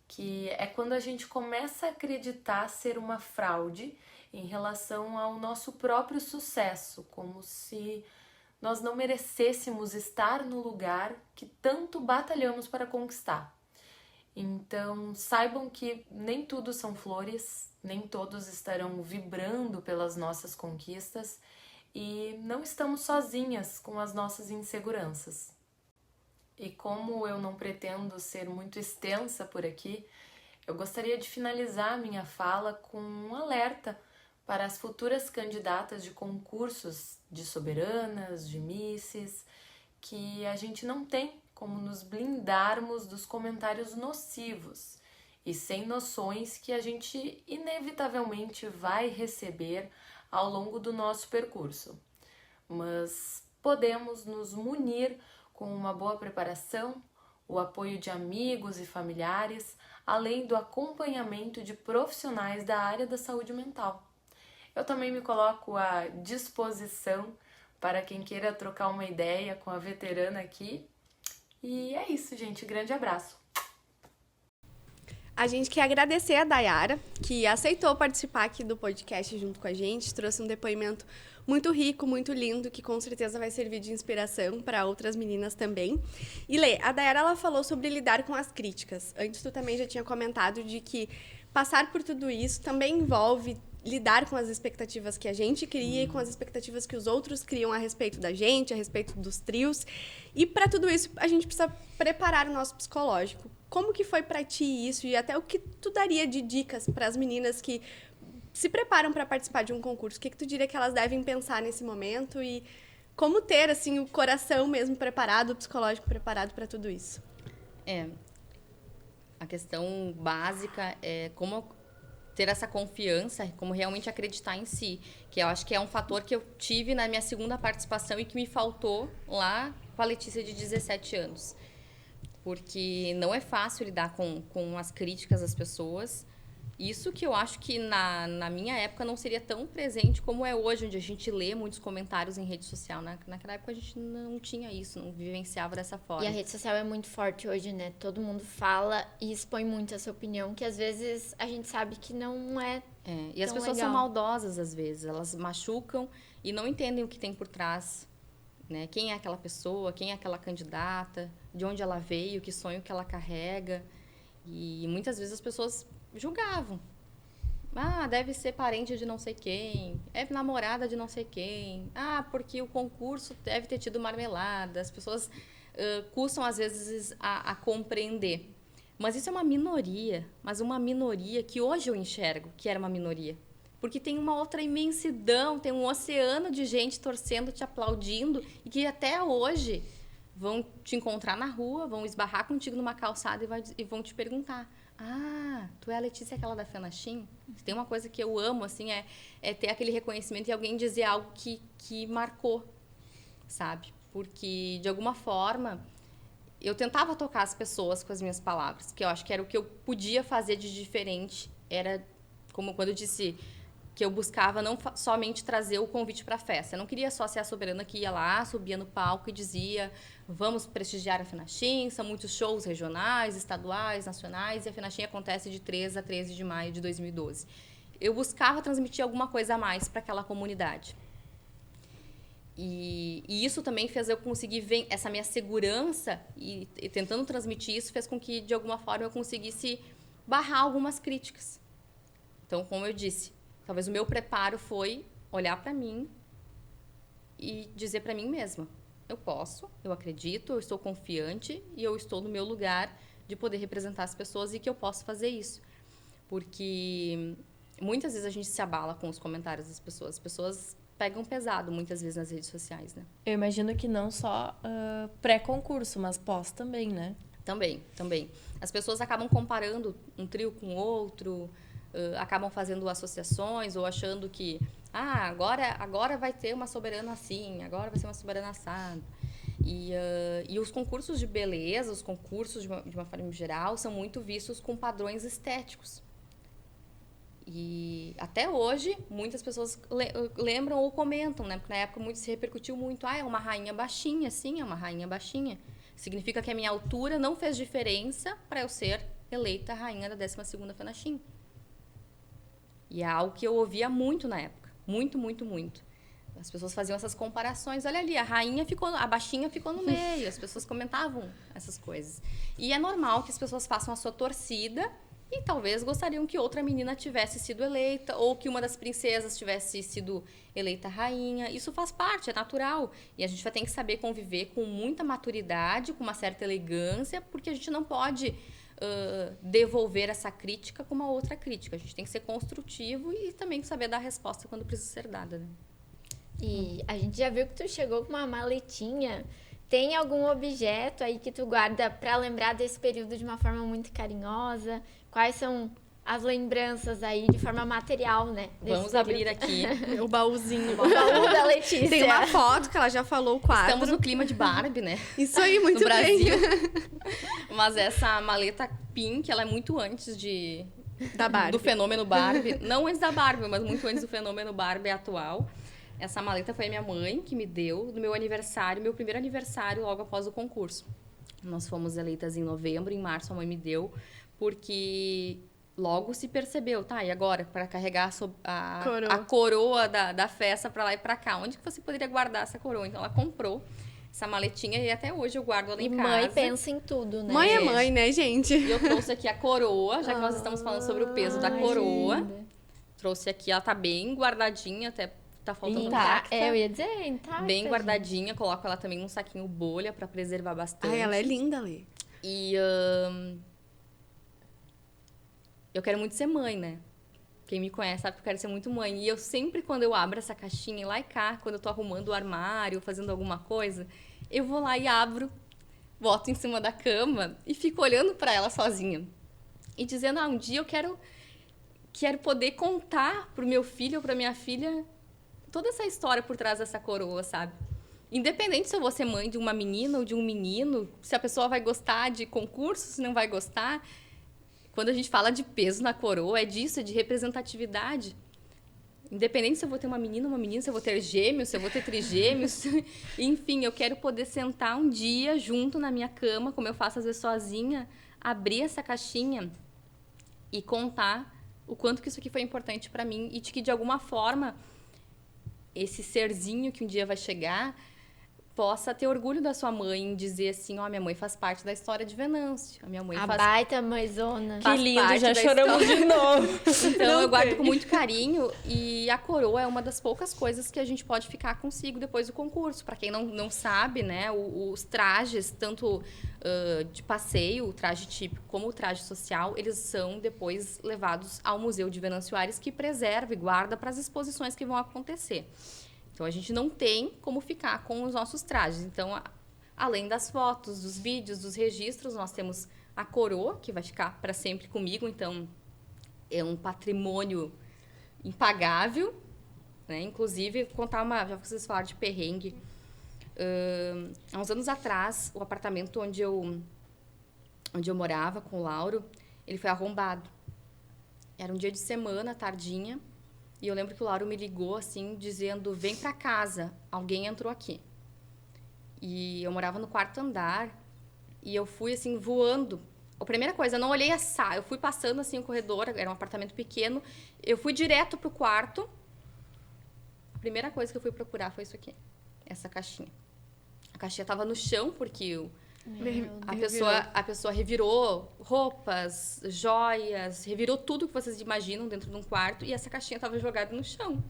que é quando a gente começa a acreditar ser uma fraude em relação ao nosso próprio sucesso, como se nós não merecêssemos estar no lugar que tanto batalhamos para conquistar. Então, saibam que nem tudo são flores, nem todos estarão vibrando pelas nossas conquistas e não estamos sozinhas com as nossas inseguranças. E como eu não pretendo ser muito extensa por aqui, eu gostaria de finalizar minha fala com um alerta para as futuras candidatas de concursos de soberanas, de misses, que a gente não tem como nos blindarmos dos comentários nocivos e sem noções que a gente inevitavelmente vai receber ao longo do nosso percurso. Mas podemos nos munir com uma boa preparação, o apoio de amigos e familiares, além do acompanhamento de profissionais da área da saúde mental. Eu também me coloco à disposição para quem queira trocar uma ideia com a veterana aqui. E é isso, gente. Grande abraço. A gente quer agradecer a Dayara, que aceitou participar aqui do podcast junto com a gente, trouxe um depoimento muito rico, muito lindo, que com certeza vai servir de inspiração para outras meninas também. E Lê, a Dayara ela falou sobre lidar com as críticas. Antes tu também já tinha comentado de que passar por tudo isso também envolve lidar com as expectativas que a gente cria e com as expectativas que os outros criam a respeito da gente, a respeito dos trios. E para tudo isso, a gente precisa preparar o nosso psicológico. Como que foi para ti isso e até o que tu daria de dicas para as meninas que se preparam para participar de um concurso? O que tu diria que elas devem pensar nesse momento e como ter assim o coração mesmo preparado, o psicológico preparado para tudo isso? A questão básica é como ter essa confiança, como realmente acreditar em si, que eu acho que é um fator que eu tive na minha segunda participação e que me faltou lá com a Letícia de 17 anos. Porque não é fácil lidar com as críticas das pessoas. Isso que eu acho que na minha época não seria tão presente como é hoje, onde a gente lê muitos comentários em rede social. Naquela época a gente não tinha isso, não vivenciava dessa forma. E a rede social é muito forte hoje, né? Todo mundo fala e expõe muito a sua opinião, que às vezes a gente sabe que não é E as pessoas são maldosas às vezes, elas machucam e não entendem o que tem por trás. Né? Quem é aquela pessoa, quem é aquela candidata, de onde ela veio, que sonho que ela carrega. E muitas vezes as pessoas julgavam. Deve ser parente de não sei quem, é namorada de não sei quem. Porque o concurso deve ter tido marmelada. As pessoas custam, às vezes, a compreender. Mas isso é uma minoria, mas uma minoria que hoje eu enxergo que era uma minoria. Porque tem uma outra imensidão, tem um oceano de gente torcendo, te aplaudindo, e que até hoje vão te encontrar na rua, vão esbarrar contigo numa calçada e vão te perguntar: ah, tu é a Letícia, aquela da Fenachim? Tem uma coisa que eu amo, assim, é ter aquele reconhecimento e alguém dizer algo que marcou, sabe? Porque, de alguma forma, eu tentava tocar as pessoas com as minhas palavras, que eu acho que era o que eu podia fazer de diferente. Era como quando eu disse que eu buscava não somente trazer o convite para a festa. Eu não queria só ser a soberana que ia lá, subia no palco e dizia: vamos prestigiar a Fenachim, são muitos shows regionais, estaduais, nacionais, e a Fenachim acontece de 3 a 13 de maio de 2012. Eu buscava transmitir alguma coisa a mais para aquela comunidade. E isso também fez eu conseguir ver essa minha segurança e tentando transmitir isso fez com que, de alguma forma, eu conseguisse barrar algumas críticas. Então, como eu disse, talvez o meu preparo foi olhar para mim e dizer para mim mesma: eu posso, eu acredito, eu estou confiante e eu estou no meu lugar de poder representar as pessoas e que eu posso fazer isso. Porque muitas vezes a gente se abala com os comentários das pessoas. As pessoas pegam pesado muitas vezes nas redes sociais, né? Eu imagino que não só pré-concurso, mas pós também, né? Também. As pessoas acabam comparando um trio com outro, acabam fazendo associações ou achando que agora vai ter uma soberana assim, agora vai ser uma soberana assada. E os concursos de beleza, os concursos de uma forma geral, são muito vistos com padrões estéticos. E até hoje, muitas pessoas lembram ou comentam, né? Porque na época muito se repercutiu muito: é uma rainha baixinha, sim, é uma rainha baixinha. Significa que a minha altura não fez diferença para eu ser eleita rainha da 12ª Fenachim. E é algo que eu ouvia muito na época. Muito, muito, muito. As pessoas faziam essas comparações. Olha ali, a baixinha ficou no meio. As pessoas comentavam essas coisas. E é normal que as pessoas façam a sua torcida e talvez gostariam que outra menina tivesse sido eleita ou que uma das princesas tivesse sido eleita rainha. Isso faz parte, é natural. E a gente vai ter que saber conviver com muita maturidade, com uma certa elegância, porque a gente não pode devolver essa crítica com uma outra crítica. A gente tem que ser construtivo e também saber dar a resposta quando precisa ser dada, né? E a gente já viu que tu chegou com uma maletinha. Tem algum objeto aí que tu guarda para lembrar desse período de uma forma muito carinhosa? Quais são as lembranças aí de forma material, né? Vamos abrir aqui O baúzinho. O baú da Letícia. Tem uma foto que ela já falou, o quadro. Estamos no clima de Barbie, né? Isso aí, muito no bem. Brasil. Mas essa maleta pink, ela é muito antes Da Barbie. do fenômeno Barbie. Não antes da Barbie, mas muito antes do fenômeno Barbie atual. Essa maleta foi a minha mãe que me deu no meu aniversário, meu primeiro aniversário, logo após o concurso. Nós fomos eleitas em novembro, em março a mãe me deu, porque logo se percebeu, e agora? Para carregar a coroa da festa para lá e para cá. Onde que você poderia guardar essa coroa? Então, ela comprou essa maletinha e até hoje eu guardo ela em casa. E mãe pensa em tudo, né? Mãe é mãe, né, gente? E eu trouxe aqui a coroa, já que nós estamos falando sobre o peso da coroa. Linda. Trouxe aqui, ela tá bem guardadinha, até tá faltando Intacta. Eu ia dizer, intacta. bem guardadinha. Coloco ela também num saquinho bolha para preservar bastante. Ai, ela é linda, Lê. E eu quero muito ser mãe, né? Quem me conhece sabe que eu quero ser muito mãe. E eu sempre, quando eu abro essa caixinha, lá e cá, quando eu tô arrumando o armário, fazendo alguma coisa, eu vou lá e abro, boto em cima da cama e fico olhando para ela sozinha. E dizendo, um dia eu quero poder contar pro meu filho ou pra minha filha toda essa história por trás dessa coroa, sabe? Independente se eu vou ser mãe de uma menina ou de um menino, se a pessoa vai gostar de concurso, se não vai gostar. Quando a gente fala de peso na coroa, é disso, é de representatividade. Independente se eu vou ter uma menina, se eu vou ter gêmeos, se eu vou ter trigêmeos. Enfim, eu quero poder sentar um dia junto na minha cama, como eu faço às vezes sozinha, abrir essa caixinha e contar o quanto que isso aqui foi importante para mim e de que, de alguma forma, esse serzinho que um dia vai chegar possa ter orgulho da sua mãe em dizer assim, ó, minha mãe faz parte da história de Venâncio. A minha mãe A faz baita mãezona. Que faz lindo, parte já da choramos de novo. Então, eu guardo com muito carinho e a coroa é uma das poucas coisas que a gente pode ficar consigo depois do concurso. Para quem não sabe, né, os trajes, tanto de passeio, o traje típico, como o traje social, eles são depois levados ao Museu de Venâncio Aires, que preserva e guarda para as exposições que vão acontecer. Então, a gente não tem como ficar com os nossos trajes. Então, além das fotos, dos vídeos, dos registros, nós temos a coroa, que vai ficar para sempre comigo. Então, é um patrimônio impagável, né? Inclusive, contar já que vocês falaram de perrengue. Há uns anos atrás, o apartamento onde eu morava com o Lauro, ele foi arrombado. Era um dia de semana, tardinha, e eu lembro que o Lauro me ligou, assim, dizendo, vem pra casa, alguém entrou aqui. E eu morava no 4º andar, e eu fui, assim, voando. A primeira coisa, eu não olhei a sala, eu fui passando, assim, o corredor, era um apartamento pequeno, eu fui direto pro quarto. A primeira coisa que eu fui procurar foi isso aqui, essa caixinha. A caixinha estava no chão, porque a pessoa revirou roupas, joias, revirou tudo que vocês imaginam dentro de um quarto, e essa caixinha estava jogada no chão.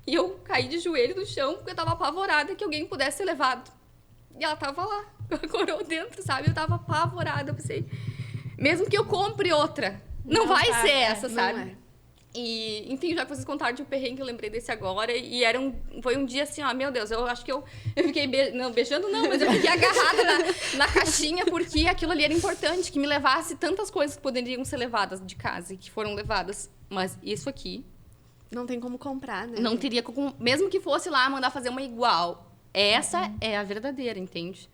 E eu caí de joelho no chão, porque eu estava apavorada que alguém pudesse ser levado. E ela estava lá, com a coroa dentro, sabe? Eu estava apavorada, eu pensei, mesmo que eu compre outra, não vai ser essa, sabe? E, enfim, já que vocês contaram de um perrengue, eu lembrei desse agora. E foi um dia assim, ó, meu Deus, eu acho que eu fiquei beijando, não, mas eu fiquei agarrada na caixinha, porque aquilo ali era importante, que me levasse tantas coisas que poderiam ser levadas de casa e que foram levadas. Mas isso aqui... Não tem como comprar, né? Não teria como... Mesmo que fosse lá mandar fazer uma igual. Essa é a verdadeira, entende?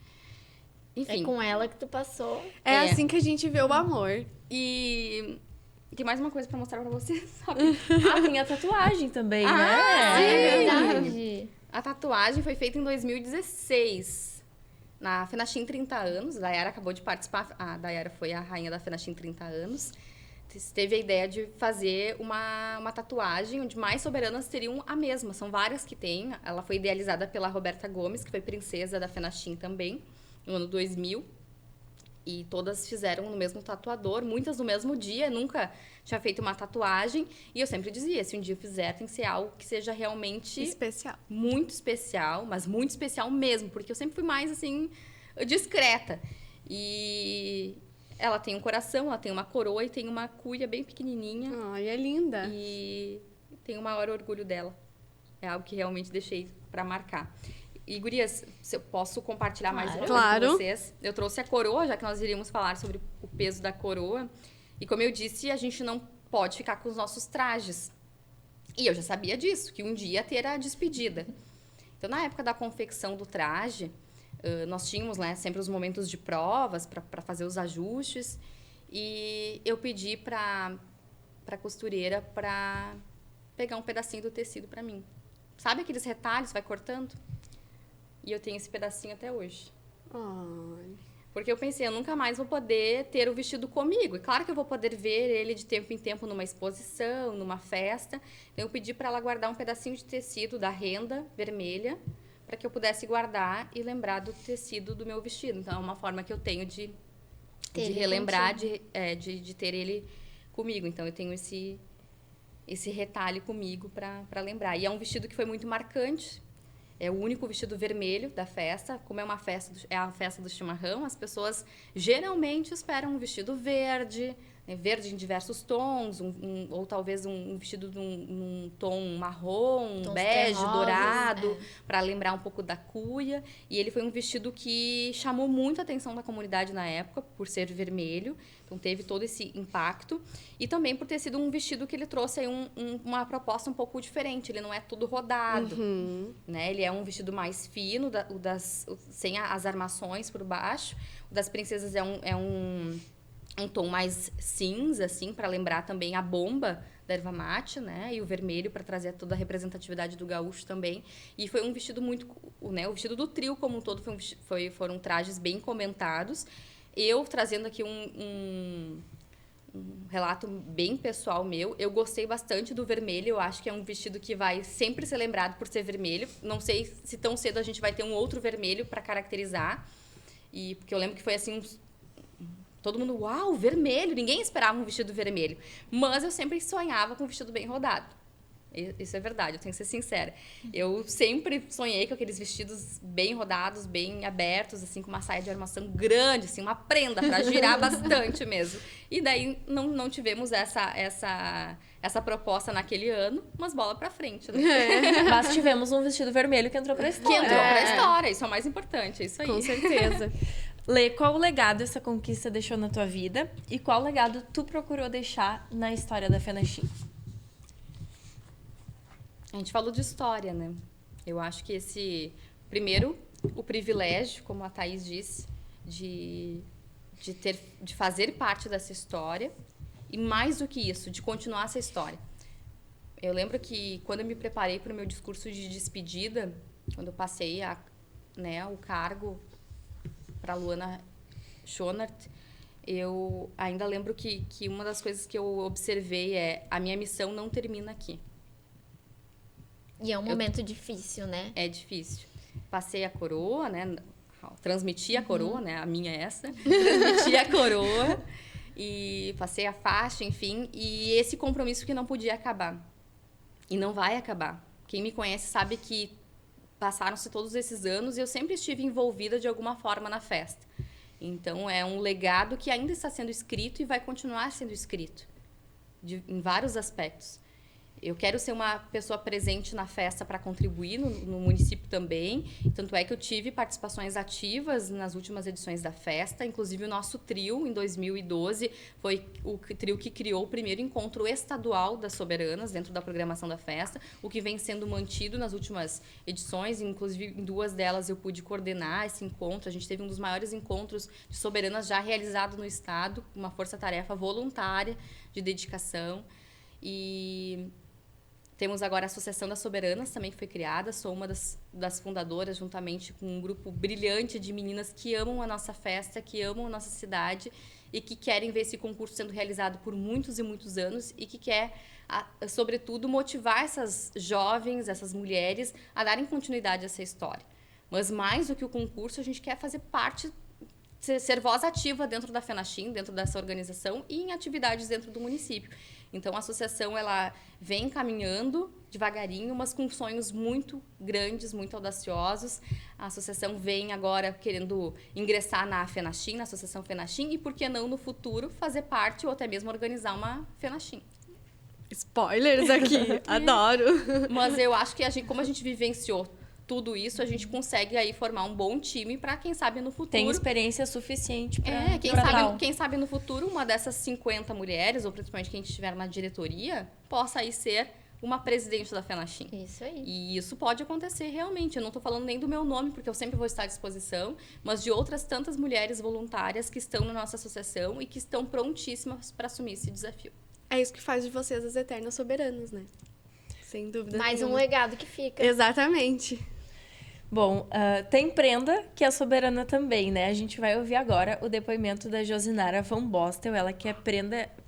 Enfim. É com ela que tu passou. É assim que a gente vê o amor. E... Tem mais uma coisa pra mostrar pra vocês, sabe? Tem a tatuagem também, Ah, né? É verdade. A tatuagem foi feita em 2016, na Fenachim 30 anos. A Dayara acabou de participar. A Dayara foi a rainha da Fenachim 30 anos. Teve a ideia de fazer uma tatuagem onde mais soberanas seriam a mesma. São várias que tem. Ela foi idealizada pela Roberta Gomes, que foi princesa da Fenachim também, no ano 2000. E todas fizeram no mesmo tatuador, muitas no mesmo dia, nunca tinha feito uma tatuagem. E eu sempre dizia, se um dia eu fizer, tem que ser algo que seja realmente... Especial. Muito especial, mas muito especial mesmo, porque eu sempre fui mais, assim, discreta. E ela tem um coração, ela tem uma coroa e tem uma cuia bem pequenininha. Ai, é linda. E tenho o maior orgulho dela. É algo que realmente deixei para marcar. E, gurias, se eu posso compartilhar mais uma coisa com vocês. Eu trouxe a coroa, já que nós iríamos falar sobre o peso da coroa. E, como eu disse, a gente não pode ficar com os nossos trajes. E eu já sabia disso, que um dia ia ter a despedida. Então, na época da confecção do traje, nós tínhamos, né, sempre os momentos de provas para fazer os ajustes. E eu pedi para a costureira para pegar um pedacinho do tecido para mim. Sabe aqueles retalhos, vai cortando? E eu tenho esse pedacinho até hoje. Ai. Porque eu pensei, eu nunca mais vou poder ter o vestido comigo. E claro que eu vou poder ver ele de tempo em tempo numa exposição, numa festa. Então, eu pedi para ela guardar um pedacinho de tecido da renda vermelha para que eu pudesse guardar e lembrar do tecido do meu vestido. Então, é uma forma que eu tenho de relembrar, de ter ele comigo. Então, eu tenho esse retalho comigo para lembrar. E é um vestido que foi muito marcante. É o único vestido vermelho da festa. Como é uma festa, é a festa do chimarrão, as pessoas geralmente esperam um vestido verde, né, verde em diversos tons, ou talvez um vestido num tom marrom, Tons bege, terrosos, dourado, para lembrar um pouco da cuia. E ele foi um vestido que chamou muito a atenção da comunidade na época, por ser vermelho. Então, teve todo esse impacto. E também por ter sido um vestido que ele trouxe aí uma proposta um pouco diferente. Ele não é tudo rodado, né? Ele é um vestido mais fino, sem as armações por baixo. O das princesas é um tom mais cinza, assim, para lembrar também a bomba da erva mate, né? E o vermelho para trazer toda a representatividade do gaúcho também. E foi um vestido muito... né? O vestido do trio como um todo foram trajes bem comentados. Eu trazendo aqui relato bem pessoal meu. Eu gostei bastante do vermelho. Eu acho que é um vestido que vai sempre ser lembrado por ser vermelho. Não sei se tão cedo a gente vai ter um outro vermelho para caracterizar. Porque eu lembro que foi assim, todo mundo, uau, vermelho. Ninguém esperava um vestido vermelho. Mas eu sempre sonhava com um vestido bem rodado. Isso é verdade, eu tenho que ser sincera. Eu sempre sonhei com aqueles vestidos bem rodados, bem abertos, assim, com uma saia de armação grande, assim, uma prenda para girar bastante mesmo. E daí não tivemos essa proposta naquele ano, mas bola pra frente, né? Mas tivemos um vestido vermelho que entrou pra Que história. entrou pra história, isso é o mais importante, é isso aí. Com certeza. Lê, qual o legado essa conquista deixou na tua vida e qual legado tu procurou deixar na história da Fenachim? A gente falou de história, né? Eu acho que primeiro, o privilégio, como a Thaís disse, de fazer parte dessa história e mais do que isso, de continuar essa história. Eu lembro que quando eu me preparei para o meu discurso de despedida, quando eu passei o cargo para a Luana Schonert, eu ainda lembro que uma das coisas que eu observei é a minha missão não termina aqui. E é um momento difícil, né? É difícil. Passei a coroa, né? Transmiti a coroa, né? A minha é essa. Transmiti a coroa e passei a faixa, enfim. E esse compromisso que não podia acabar. E não vai acabar. Quem me conhece sabe que passaram-se todos esses anos e eu sempre estive envolvida de alguma forma na festa. Então, é um legado que ainda está sendo escrito e vai continuar sendo escrito. Em vários aspectos. Eu quero ser uma pessoa presente na festa para contribuir no município também. Tanto é que eu tive participações ativas nas últimas edições da festa. Inclusive, o nosso trio, em 2012, foi o trio que criou o primeiro encontro estadual das soberanas dentro da programação da festa, o que vem sendo mantido nas últimas edições. Inclusive, em 2 delas, eu pude coordenar esse encontro. A gente teve um dos maiores encontros de soberanas já realizado no estado, uma força-tarefa voluntária de dedicação. E temos agora a Associação das Soberanas, também que foi criada. Sou uma das fundadoras, juntamente com um grupo brilhante de meninas que amam a nossa festa, que amam a nossa cidade e que querem ver esse concurso sendo realizado por muitos e muitos anos e que quer, sobretudo, motivar essas jovens, essas mulheres, a darem continuidade a essa história. Mas, mais do que o concurso, a gente quer fazer parte, ser voz ativa dentro da Fenachim, dentro dessa organização e em atividades dentro do município. Então, a associação ela vem caminhando devagarinho, mas com sonhos muito grandes, muito audaciosos. A associação vem agora querendo ingressar na Fenachim, na Associação Fenachim, e por que não, no futuro, fazer parte ou até mesmo organizar uma Fenachim. Spoilers aqui, adoro. Mas eu acho que como a gente vivenciou tudo isso, a gente consegue aí formar um bom time para, quem sabe, no futuro... Tem experiência suficiente para quem sabe no futuro uma dessas 50 mulheres, ou principalmente quem estiver na diretoria, possa aí ser uma presidente da Fenachim. Isso aí. E isso pode acontecer realmente. Eu não estou falando nem do meu nome, porque eu sempre vou estar à disposição, mas de outras tantas mulheres voluntárias que estão na nossa associação e que estão prontíssimas para assumir esse desafio. É isso que faz de vocês as eternas soberanas, né? Sem dúvida Mais nenhuma. um legado que fica. Exatamente. Bom, tem prenda que é soberana também, né? A gente vai ouvir agora o depoimento da Josinara Van Bostel, ela que é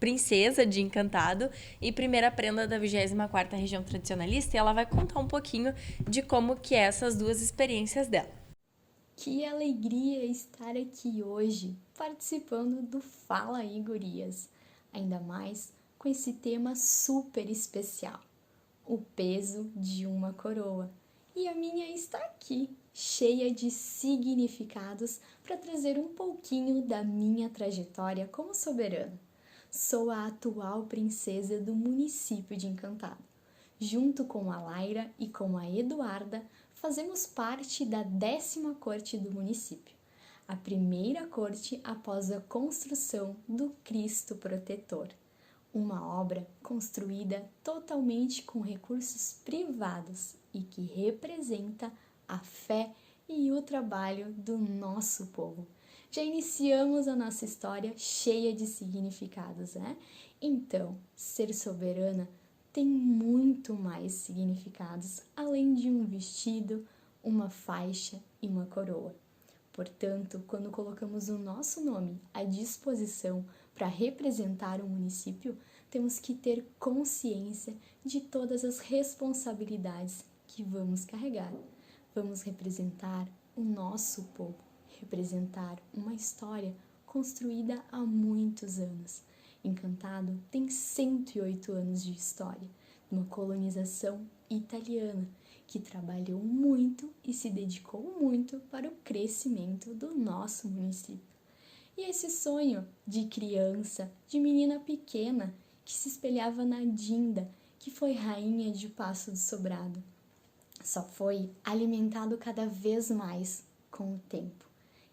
princesa de Encantado e primeira prenda da 24ª Região Tradicionalista, e ela vai contar um pouquinho de como que é essas duas experiências dela. Que alegria estar aqui hoje, participando do Fala aí, Gurias. Ainda mais com esse tema super especial, o peso de uma coroa. E a minha está aqui, cheia de significados, para trazer um pouquinho da minha trajetória como soberana. Sou a atual princesa do município de Encantado. Junto com a Laira e com a Eduarda, fazemos parte da 10ª corte do município, a primeira corte após a construção do Cristo Protetor, uma obra construída totalmente com recursos privados e que representa a fé e o trabalho do nosso povo. Já iniciamos a nossa história cheia de significados, né? Então, ser soberana tem muito mais significados, além de um vestido, uma faixa e uma coroa. Portanto, quando colocamos o nosso nome à disposição para representar o município, temos que ter consciência de todas as responsabilidades que vamos carregar. Vamos representar o nosso povo, representar uma história construída há muitos anos. Encantado tem 108 anos de história, uma colonização italiana que trabalhou muito e se dedicou muito para o crescimento do nosso município. E esse sonho de criança, de menina pequena, que se espelhava na Dinda, que foi rainha de Passo do Sobrado, só foi alimentado cada vez mais com o tempo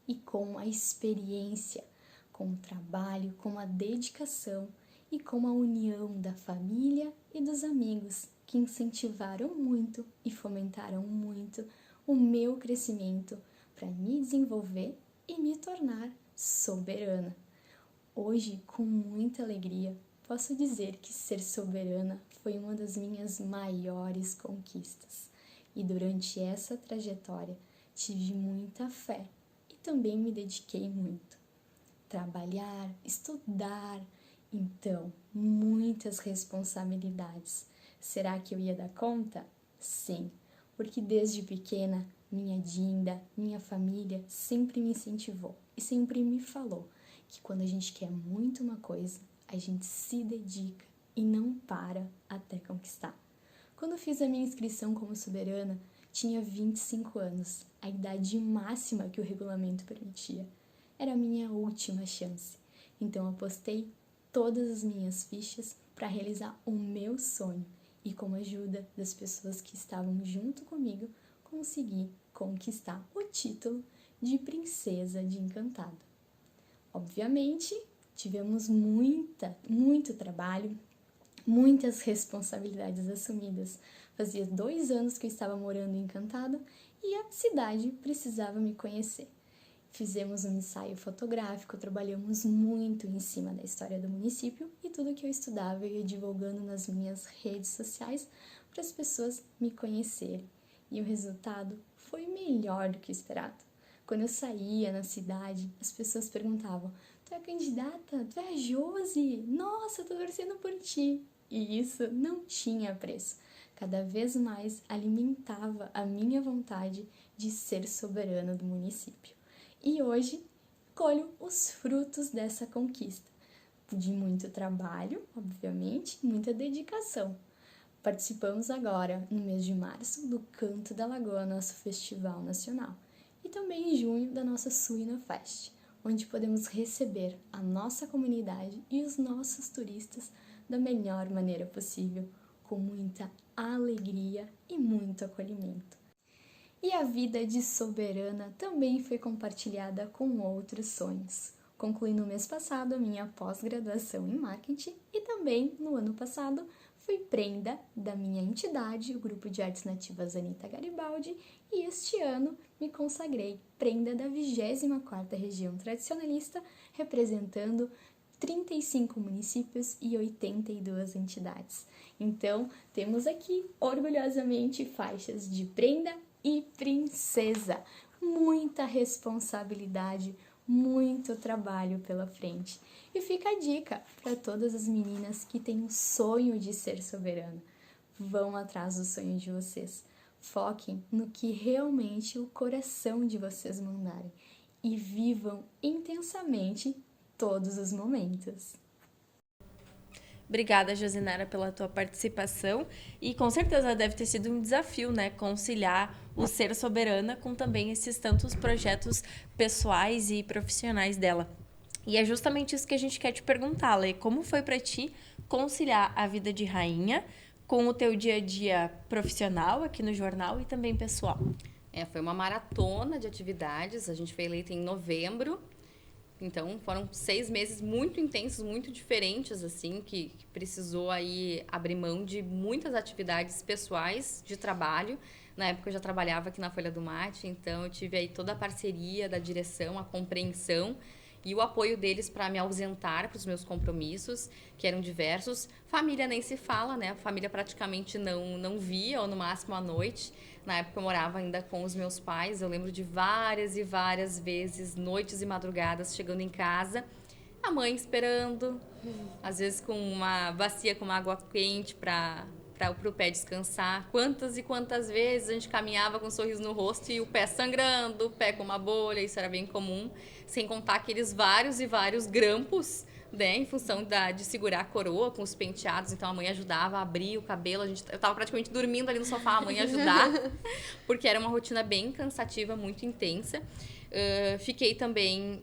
e com a experiência, com o trabalho, com a dedicação e com a união da família e dos amigos que incentivaram muito e fomentaram muito o meu crescimento para me desenvolver e me tornar soberana. Hoje, com muita alegria, posso dizer que ser soberana foi uma das minhas maiores conquistas. E durante essa trajetória, tive muita fé e também me dediquei muito. Trabalhar, estudar, então, muitas responsabilidades. Será que eu ia dar conta? Sim, porque desde pequena, minha Dinda, minha família sempre me incentivou e sempre me falou que quando a gente quer muito uma coisa, a gente se dedica e não para até conquistar. Quando fiz a minha inscrição como soberana, tinha 25 anos, a idade máxima que o regulamento permitia. Era a minha última chance, então apostei todas as minhas fichas para realizar o meu sonho e, com a ajuda das pessoas que estavam junto comigo, consegui conquistar o título de Princesa de Encantado. Obviamente, tivemos muito trabalho, muitas responsabilidades assumidas. Fazia 2 anos que eu estava morando em Encantado e a cidade precisava me conhecer. Fizemos um ensaio fotográfico, trabalhamos muito em cima da história do município e tudo que eu estudava eu ia divulgando nas minhas redes sociais para as pessoas me conhecerem. E o resultado foi melhor do que o esperado. Quando eu saía na cidade, as pessoas perguntavam: "Tu é candidata? Tu é a Josi? Nossa, tô torcendo por ti!" E isso não tinha preço. Cada vez mais alimentava a minha vontade de ser soberana do município. E hoje colho os frutos dessa conquista, de muito trabalho, obviamente, muita dedicação. Participamos agora, no mês de março, do Canto da Lagoa, nosso festival nacional, e também em junho da nossa Suína Fest, onde podemos receber a nossa comunidade e os nossos turistas da melhor maneira possível, com muita alegria e muito acolhimento. E a vida de soberana também foi compartilhada com outros sonhos. Concluí no mês passado a minha pós-graduação em marketing e também, no ano passado, fui prenda da minha entidade, o Grupo de Artes Nativas Anita Garibaldi, e este ano me consagrei prenda da 24ª Região Tradicionalista, representando 35 municípios e 82 entidades. Então, temos aqui, orgulhosamente, faixas de prenda e princesa. Muita responsabilidade, muito trabalho pela frente. E fica a dica para todas as meninas que têm o sonho de ser soberana. Vão atrás do sonho de vocês. Foquem no que realmente o coração de vocês mandarem e vivam intensamente todos os momentos. Obrigada, Josinara, pela tua participação. E com certeza deve ter sido um desafio, né? Conciliar o ser soberana com também esses tantos projetos pessoais e profissionais dela. E é justamente isso que a gente quer te perguntar, Lê. Como foi para ti conciliar a vida de rainha com o teu dia a dia profissional aqui no jornal e também pessoal? Foi uma maratona de atividades. A gente foi eleita em novembro. Então, foram 6 meses muito intensos, muito diferentes, assim, que precisou aí abrir mão de muitas atividades pessoais de trabalho. Na época, eu já trabalhava aqui na Folha do Mate, então eu tive aí toda a parceria da direção, a compreensão e o apoio deles para me ausentar para os meus compromissos, que eram diversos. Família nem se fala, né? A família praticamente não via, ou no máximo à noite. Na época eu morava ainda com os meus pais, eu lembro de várias e várias vezes, noites e madrugadas, chegando em casa, a mãe esperando, às vezes com uma bacia com uma água quente para o pé descansar. Quantas e quantas vezes a gente caminhava com um sorriso no rosto e o pé sangrando, o pé com uma bolha, isso era bem comum. Sem contar aqueles vários e vários grampos, né, em função de segurar a coroa com os penteados. Então a mãe ajudava a abrir o cabelo. Eu estava praticamente dormindo ali no sofá, a mãe ajudar, porque era uma rotina bem cansativa, muito intensa. Fiquei também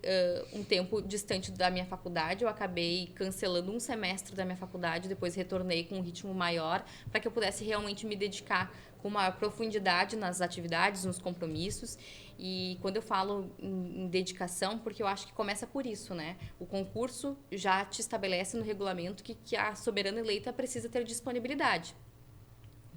um tempo distante da minha faculdade. Eu acabei cancelando um semestre da minha faculdade, depois retornei com um ritmo maior para que eu pudesse realmente me dedicar com maior profundidade nas atividades, nos compromissos. E quando eu falo em dedicação, porque eu acho que começa por isso, né? O concurso já te estabelece no regulamento que a soberana eleita precisa ter disponibilidade.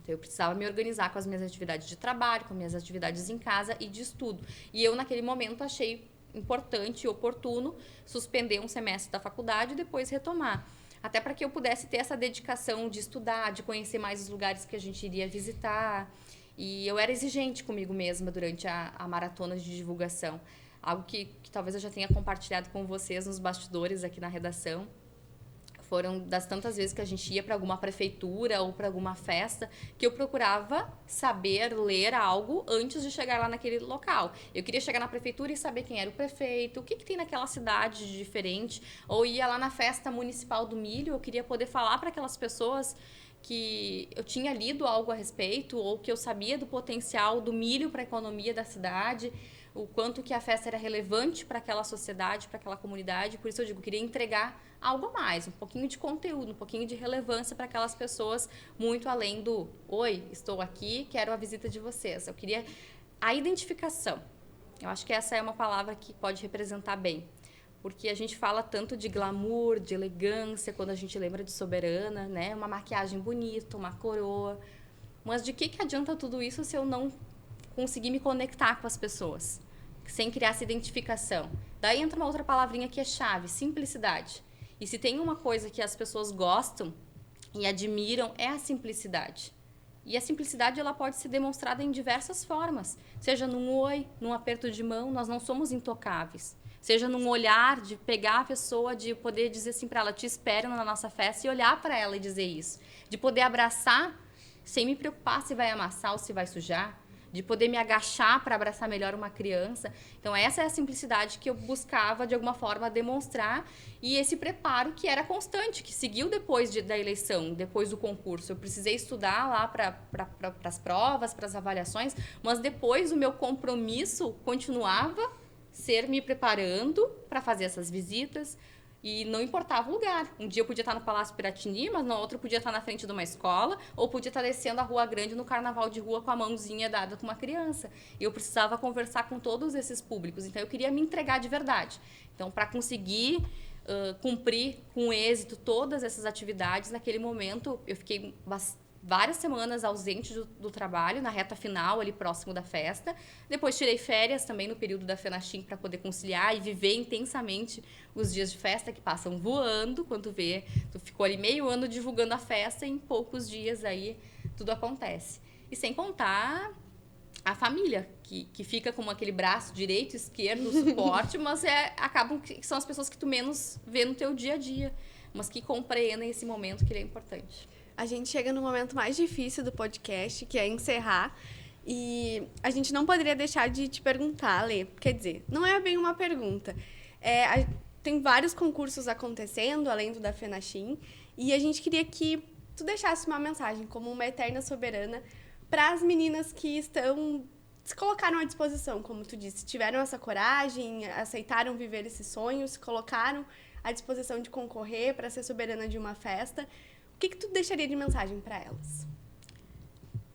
Então, eu precisava me organizar com as minhas atividades de trabalho, com as minhas atividades em casa e de estudo. E eu, naquele momento, achei importante e oportuno suspender um semestre da faculdade e depois retomar. Até para que eu pudesse ter essa dedicação de estudar, de conhecer mais os lugares que a gente iria visitar. E eu era exigente comigo mesma durante a maratona de divulgação. Algo que talvez eu já tenha compartilhado com vocês nos bastidores aqui na redação. Foram das tantas vezes que a gente ia para alguma prefeitura ou para alguma festa que eu procurava saber ler algo antes de chegar lá naquele local. Eu queria chegar na prefeitura e saber quem era o prefeito, o que tem naquela cidade de diferente. Ou ia lá na festa municipal do milho, eu queria poder falar para aquelas pessoas que eu tinha lido algo a respeito ou que eu sabia do potencial do milho para a economia da cidade, o quanto que a festa era relevante para aquela sociedade, para aquela comunidade. Por isso eu digo, eu queria entregar algo a mais, um pouquinho de conteúdo, um pouquinho de relevância para aquelas pessoas, muito além do oi, estou aqui, quero a visita de vocês. Eu queria a identificação. Eu acho que essa é uma palavra que pode representar bem. Porque a gente fala tanto de glamour, de elegância, quando a gente lembra de soberana, né? Uma maquiagem bonita, uma coroa. Mas de que adianta tudo isso se eu não conseguir me conectar com as pessoas? Sem criar essa identificação. Daí entra uma outra palavrinha que é chave, simplicidade. E se tem uma coisa que as pessoas gostam e admiram, é a simplicidade. E a simplicidade ela pode ser demonstrada em diversas formas. Seja num oi, num aperto de mão, nós não somos intocáveis. Seja num olhar, de pegar a pessoa, de poder dizer assim para ela, te espero na nossa festa, e olhar para ela e dizer isso. De poder abraçar sem me preocupar se vai amassar ou se vai sujar. De poder me agachar para abraçar melhor uma criança. Então, essa é a simplicidade que eu buscava, de alguma forma, demonstrar. E esse preparo que era constante, que seguiu depois da eleição, depois do concurso. Eu precisei estudar lá para as provas, para as avaliações, mas depois o meu compromisso continuava ser me preparando para fazer essas visitas. E não importava o lugar. Um dia eu podia estar no Palácio Piratini, mas no outro eu podia estar na frente de uma escola, ou podia estar descendo a Rua Grande no carnaval de rua com a mãozinha dada com uma criança. E eu precisava conversar com todos esses públicos. Então, eu queria me entregar de verdade. Então, para conseguir cumprir com êxito todas essas atividades, naquele momento eu fiquei várias semanas ausente do trabalho, na reta final, ali próximo da festa. Depois tirei férias também no período da FENACHIM para poder conciliar e viver intensamente os dias de festa que passam voando. Quando tu ficou ali meio ano divulgando a festa e em poucos dias aí tudo acontece. E sem contar a família, que fica com aquele braço direito, esquerdo, suporte, mas acabam que são as pessoas que tu menos vê no teu dia a dia, mas que compreendem esse momento que ele é importante. A gente chega no momento mais difícil do podcast, que é encerrar. E a gente não poderia deixar de te perguntar, Lê. Quer dizer, não é bem uma pergunta. Tem vários concursos acontecendo, além do da FENACHIM. E a gente queria que tu deixasse uma mensagem, como uma eterna soberana, para as meninas que se colocaram à disposição, como tu disse. Tiveram essa coragem, aceitaram viver esse sonho, se colocaram à disposição de concorrer para ser soberana de uma festa. O que tu deixaria de mensagem para elas?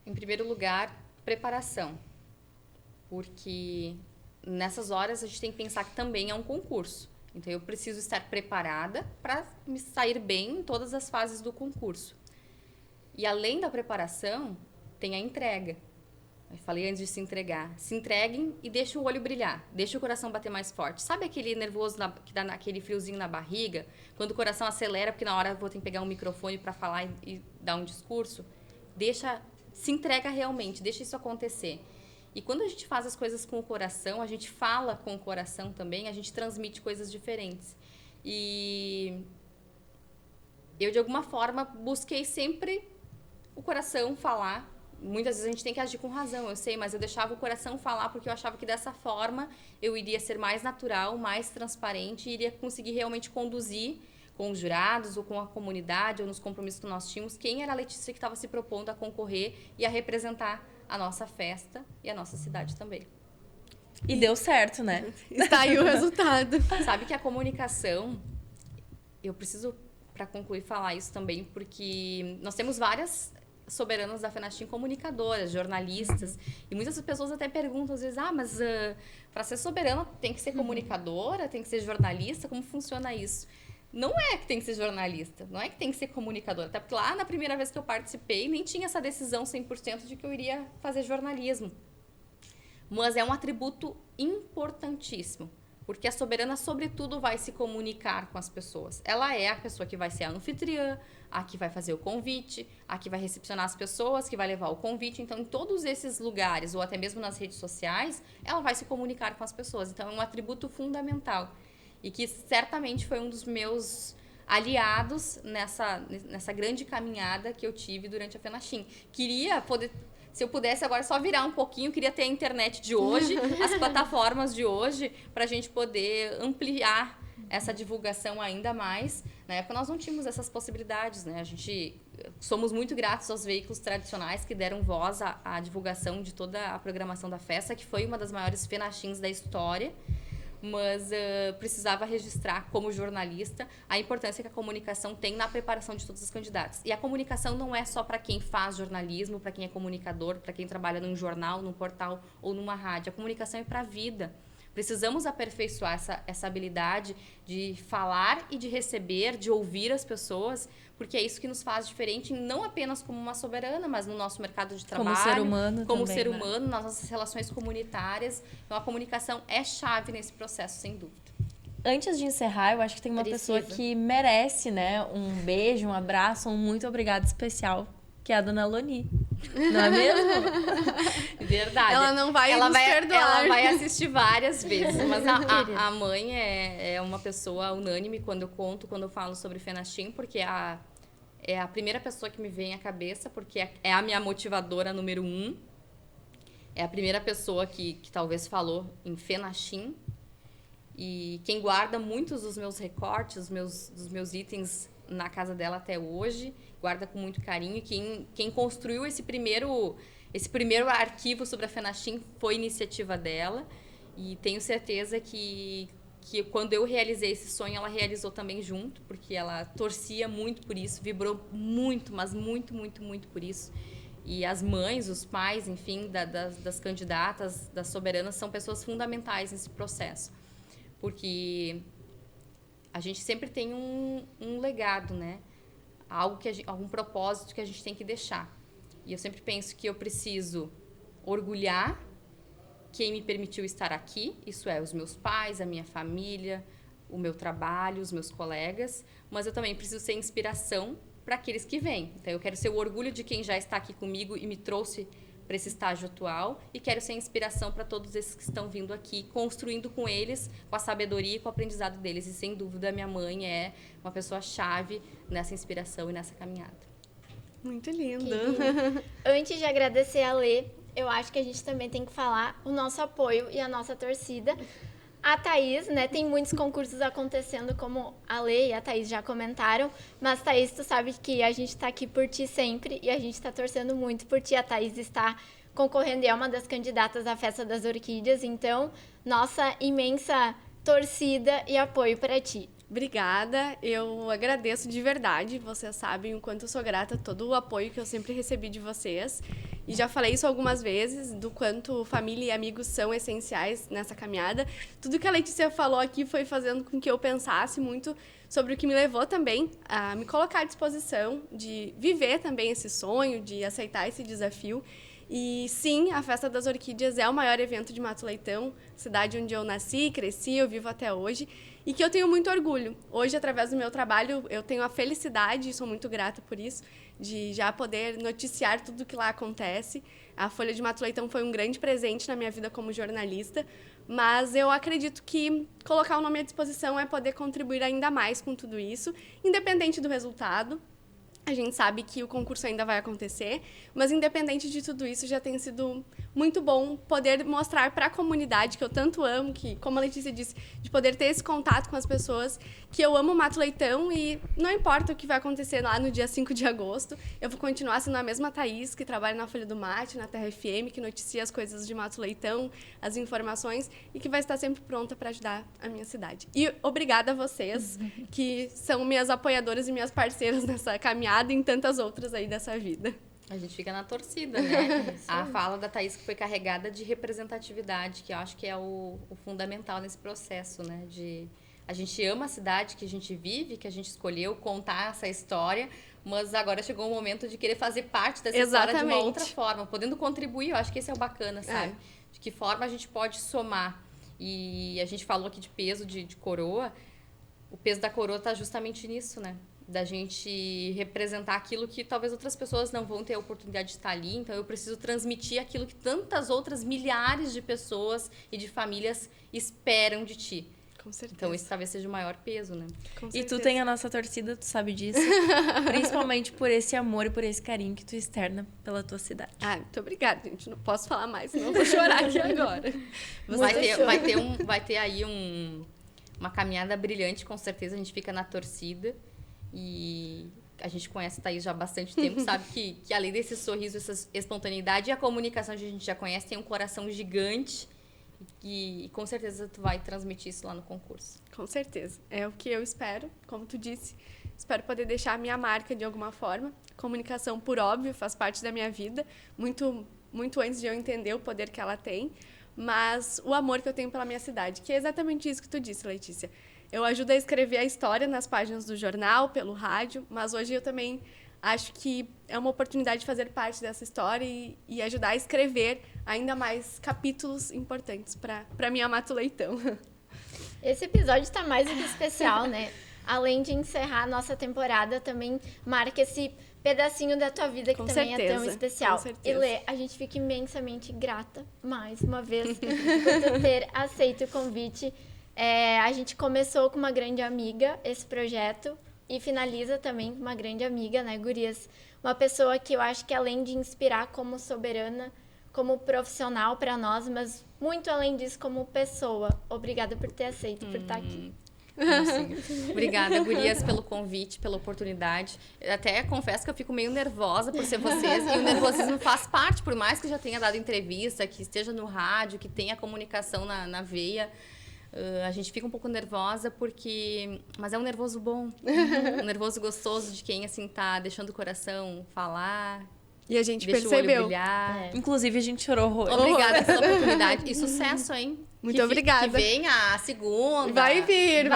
Em primeiro lugar, preparação. Porque nessas horas a gente tem que pensar que também é um concurso. Então, eu preciso estar preparada para me sair bem em todas as fases do concurso. E além da preparação, tem a entrega. Eu falei antes de se entregar. Se entreguem e deixa o olho brilhar. Deixa o coração bater mais forte. Sabe aquele nervoso que dá aquele friozinho na barriga? Quando o coração acelera, porque na hora eu vou ter que pegar um microfone para falar e dar um discurso? Se entrega realmente, deixa isso acontecer. E quando a gente faz as coisas com o coração, a gente fala com o coração também, a gente transmite coisas diferentes. E eu, de alguma forma, busquei sempre o coração falar. Muitas vezes a gente tem que agir com razão, eu sei, mas eu deixava o coração falar porque eu achava que dessa forma eu iria ser mais natural, mais transparente e iria conseguir realmente conduzir com os jurados ou com a comunidade ou nos compromissos que nós tínhamos quem era a Letícia que estava se propondo a concorrer e a representar a nossa festa e a nossa cidade também. E deu certo, né? Está aí o resultado. Sabe que a comunicação, eu preciso, para concluir, falar isso também, porque nós temos várias soberanas da FENACHIM comunicadoras, jornalistas, e muitas pessoas até perguntam às vezes, mas para ser soberana tem que ser comunicadora, tem que ser jornalista, como funciona isso? Não é que tem que ser jornalista, não é que tem que ser comunicadora, até porque lá na primeira vez que eu participei nem tinha essa decisão 100% de que eu iria fazer jornalismo. Mas é um atributo importantíssimo, porque a soberana, sobretudo, vai se comunicar com as pessoas. Ela é a pessoa que vai ser a anfitriã, a que vai fazer o convite, a que vai recepcionar as pessoas, que vai levar o convite. Então, em todos esses lugares, ou até mesmo nas redes sociais, ela vai se comunicar com as pessoas. Então, é um atributo fundamental. E que certamente foi um dos meus aliados nessa grande caminhada que eu tive durante a FENACHIM. Queria poder... Se eu pudesse agora só virar um pouquinho, queria ter a internet de hoje, as plataformas de hoje, para a gente poder ampliar essa divulgação ainda mais. Na época nós não tínhamos essas possibilidades, né? A gente somos muito gratos aos veículos tradicionais que deram voz à divulgação de toda a programação da festa, que foi uma das maiores FENACHIMs da história. Mas precisava registrar como jornalista a importância que a comunicação tem na preparação de todos os candidatos. E a comunicação não é só para quem faz jornalismo, para quem é comunicador, para quem trabalha num jornal, num portal ou numa rádio. A comunicação é para a vida. Precisamos aperfeiçoar essa habilidade de falar e de receber, de ouvir as pessoas, porque é isso que nos faz diferente, não apenas como uma soberana, mas no nosso mercado de trabalho. Como ser humano como também, ser né? humano, nas nossas relações comunitárias. Então, a comunicação é chave nesse processo, sem dúvida. Antes de encerrar, eu acho que tem uma pessoa que merece, né? Um beijo, um abraço, um muito obrigado especial, que é a dona Loni. Não é mesmo? Verdade. Ela não vai nos perdoar. Ela vai assistir várias vezes. Mas a mãe é uma pessoa unânime quando eu falo sobre FENACHIM, porque é a primeira pessoa que me vem à cabeça, porque é a minha motivadora número 1. É a primeira pessoa que talvez falou em FENACHIM. E quem guarda muitos dos meus recortes, dos meus itens na casa dela até hoje, guarda com muito carinho. E quem construiu esse primeiro arquivo sobre a FENACHIM foi iniciativa dela. E tenho certeza que quando eu realizei esse sonho, ela realizou também junto, porque ela torcia muito por isso, vibrou muito, mas muito, muito, muito por isso. E as mães, os pais, enfim, das candidatas, das soberanas, são pessoas fundamentais nesse processo. Porque a gente sempre tem um legado, né? Algum propósito que a gente tem que deixar. E eu sempre penso que eu preciso orgulhar quem me permitiu estar aqui, isso é, os meus pais, a minha família, o meu trabalho, os meus colegas, mas eu também preciso ser inspiração para aqueles que vêm. Então, eu quero ser o orgulho de quem já está aqui comigo e me trouxe para esse estágio atual, e quero ser inspiração para todos esses que estão vindo aqui, construindo com eles, com a sabedoria e com o aprendizado deles. E, sem dúvida, a minha mãe é uma pessoa-chave nessa inspiração e nessa caminhada. Muito lindo. Antes de agradecer a Lê, eu acho que a gente também tem que falar o nosso apoio e a nossa torcida. A Thaís, né, tem muitos concursos acontecendo, como a Lê e a Thaís já comentaram, mas, Thaís, tu sabe que a gente tá aqui por ti sempre e a gente tá torcendo muito por ti. A Thaís está concorrendo e é uma das candidatas à Festa das Orquídeas, então, nossa imensa torcida e apoio para ti. Obrigada, eu agradeço de verdade, vocês sabem o quanto eu sou grata a todo o apoio que eu sempre recebi de vocês, e já falei isso algumas vezes, do quanto família e amigos são essenciais nessa caminhada. Tudo que a Letícia falou aqui foi fazendo com que eu pensasse muito sobre o que me levou também a me colocar à disposição de viver também esse sonho, de aceitar esse desafio. E sim, a Festa das Orquídeas é o maior evento de Mato Leitão, cidade onde eu nasci, cresci, eu vivo até hoje, e que eu tenho muito orgulho. Hoje, através do meu trabalho, eu tenho a felicidade, e sou muito grata por isso, de já poder noticiar tudo que lá acontece. A Folha de Mato Leitão foi um grande presente na minha vida como jornalista, mas eu acredito que colocar o nome à disposição é poder contribuir ainda mais com tudo isso, independente do resultado. A gente sabe que o concurso ainda vai acontecer, mas independente de tudo isso, já tem sido muito bom poder mostrar para a comunidade que eu tanto amo, que, como a Letícia disse, de poder ter esse contato com as pessoas, que eu amo o Mato Leitão e não importa o que vai acontecer lá no dia 5 de agosto, eu vou continuar sendo a mesma Thaís, que trabalha na Folha do Mate, na Terra FM, que noticia as coisas de Mato Leitão, as informações, e que vai estar sempre pronta para ajudar a minha cidade. E obrigada a vocês, que são minhas apoiadoras e minhas parceiras nessa caminhada e em tantas outras aí dessa vida. A gente fica na torcida, né? A fala da Thaís que foi carregada de representatividade, que eu acho que é o fundamental nesse processo, né? A gente ama a cidade que a gente vive, que a gente escolheu contar essa história, mas agora chegou o momento de querer fazer parte dessa história de uma outra forma, podendo contribuir. Eu acho que esse é o bacana, sabe? De que forma a gente pode somar. E a gente falou aqui de peso de coroa. O peso da coroa está justamente nisso, né? Da gente representar aquilo que talvez outras pessoas não vão ter a oportunidade de estar ali. Então, eu preciso transmitir aquilo que tantas outras milhares de pessoas e de famílias esperam de ti. Com certeza. Então, esse talvez seja o maior peso, né? Com E tu certeza. tem a nossa torcida, tu sabe disso. Principalmente por esse amor e por esse carinho que tu externa pela tua cidade. Ah, muito obrigada, gente. Não posso falar mais, senão eu vou chorar aqui agora. Vai ter aí uma caminhada brilhante, com certeza. A gente fica na torcida. E a gente conhece a Thaís já há bastante tempo, sabe que além desse sorriso, essa espontaneidade e a comunicação que a gente já conhece, tem um coração gigante e com certeza tu vai transmitir isso lá no concurso. Com certeza. É o que eu espero, como tu disse. Espero poder deixar a minha marca de alguma forma. Comunicação, por óbvio, faz parte da minha vida, muito, muito antes de eu entender o poder que ela tem, mas o amor que eu tenho pela minha cidade, que é exatamente isso que tu disse, Letícia. Eu ajudo a escrever a história nas páginas do jornal, pelo rádio, mas hoje eu também acho que é uma oportunidade de fazer parte dessa história e ajudar a escrever ainda mais capítulos importantes para minha Mato Leitão. Esse episódio está mais do que especial, né? Além de encerrar a nossa temporada, também marca esse pedacinho da tua vida que Com também certeza, é tão especial. com certeza. E Lê, a gente fica imensamente grata, mais uma vez, por tu ter aceito o convite. A gente começou com uma grande amiga esse projeto e finaliza também com uma grande amiga, né, gurias? Uma pessoa que eu acho que além de inspirar como soberana, como profissional para nós, mas muito além disso como pessoa. Obrigada por ter aceito, por estar aqui. Obrigada, gurias, pelo convite, pela oportunidade. Eu até confesso que eu fico meio nervosa por ser vocês, e o nervosismo faz parte, por mais que já tenha dado entrevista, que esteja no rádio, que tenha comunicação na veia. A gente fica um pouco nervosa mas é um nervoso bom, um nervoso gostoso de quem assim tá deixando o coração falar, E a gente deixa o percebeu. olho brilhar. Inclusive, a gente chorou horror. Obrigada pela oportunidade e sucesso, hein? Muito obrigada. Que venha a segunda. Vai vir.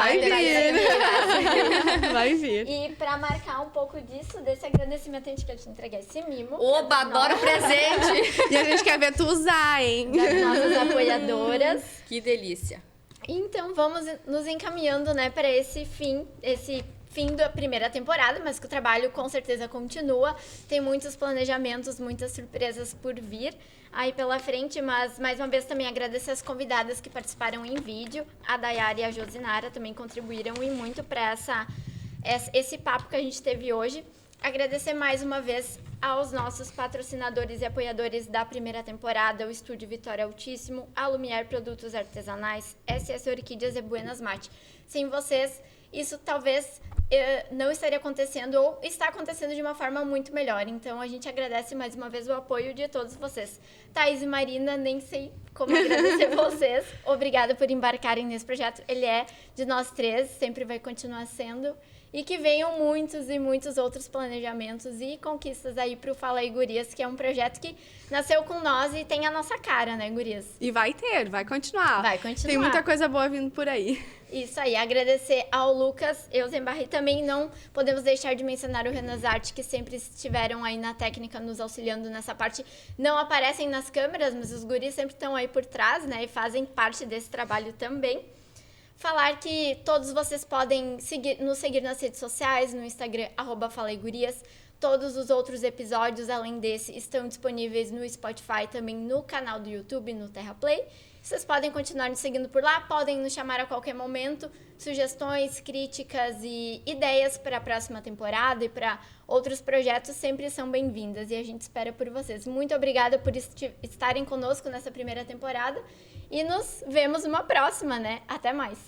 Vai vir. E para marcar um pouco disso, desse agradecimento, a gente quer te entregar esse mimo. Oba, adoro presente! E a gente quer ver tu usar, hein? Das nossas apoiadoras. Que delícia. Então vamos nos encaminhando, né, para esse fim da primeira temporada, mas que o trabalho com certeza continua. Tem muitos planejamentos, muitas surpresas por vir aí pela frente, mas mais uma vez também agradecer as convidadas que participaram em vídeo. A Dayara e a Josinara também contribuíram e muito para esse papo que a gente teve hoje. Agradecer mais uma vez aos nossos patrocinadores e apoiadores da primeira temporada, o Estúdio Vitória Altíssimo, a Lumière Produtos Artesanais, SS Orquídeas e Buenas Mate. Sem vocês, isso talvez não estaria acontecendo ou está acontecendo de uma forma muito melhor. Então, a gente agradece mais uma vez o apoio de todos vocês. Thaís e Marina, nem sei como agradecer vocês. Obrigada por embarcarem nesse projeto. Ele é de nós três, sempre vai continuar sendo. E que venham muitos e muitos outros planejamentos e conquistas aí pro Fala aí Gurias, que é um projeto que nasceu com nós e tem a nossa cara, né, Gurias? E vai continuar. Vai continuar. Tem muita coisa boa vindo por aí. Isso aí, agradecer ao Lucas, Eusenbarri, também não podemos deixar de mencionar o Renan Zarte, que sempre estiveram aí na técnica nos auxiliando nessa parte. Não aparecem nas câmeras, mas os guris sempre estão aí por trás, né, e fazem parte desse trabalho também. Falar que todos vocês podem nos seguir nas redes sociais, no Instagram, @falaigurias. todos os outros episódios, além desse, estão disponíveis no Spotify, também no canal do YouTube, no Terra Play. Vocês podem continuar nos seguindo por lá, podem nos chamar a qualquer momento. Sugestões, críticas e ideias para a próxima temporada e para outros projetos sempre são bem-vindas e a gente espera por vocês. Muito obrigada por estarem conosco nessa primeira temporada e nos vemos numa próxima, né? Até mais!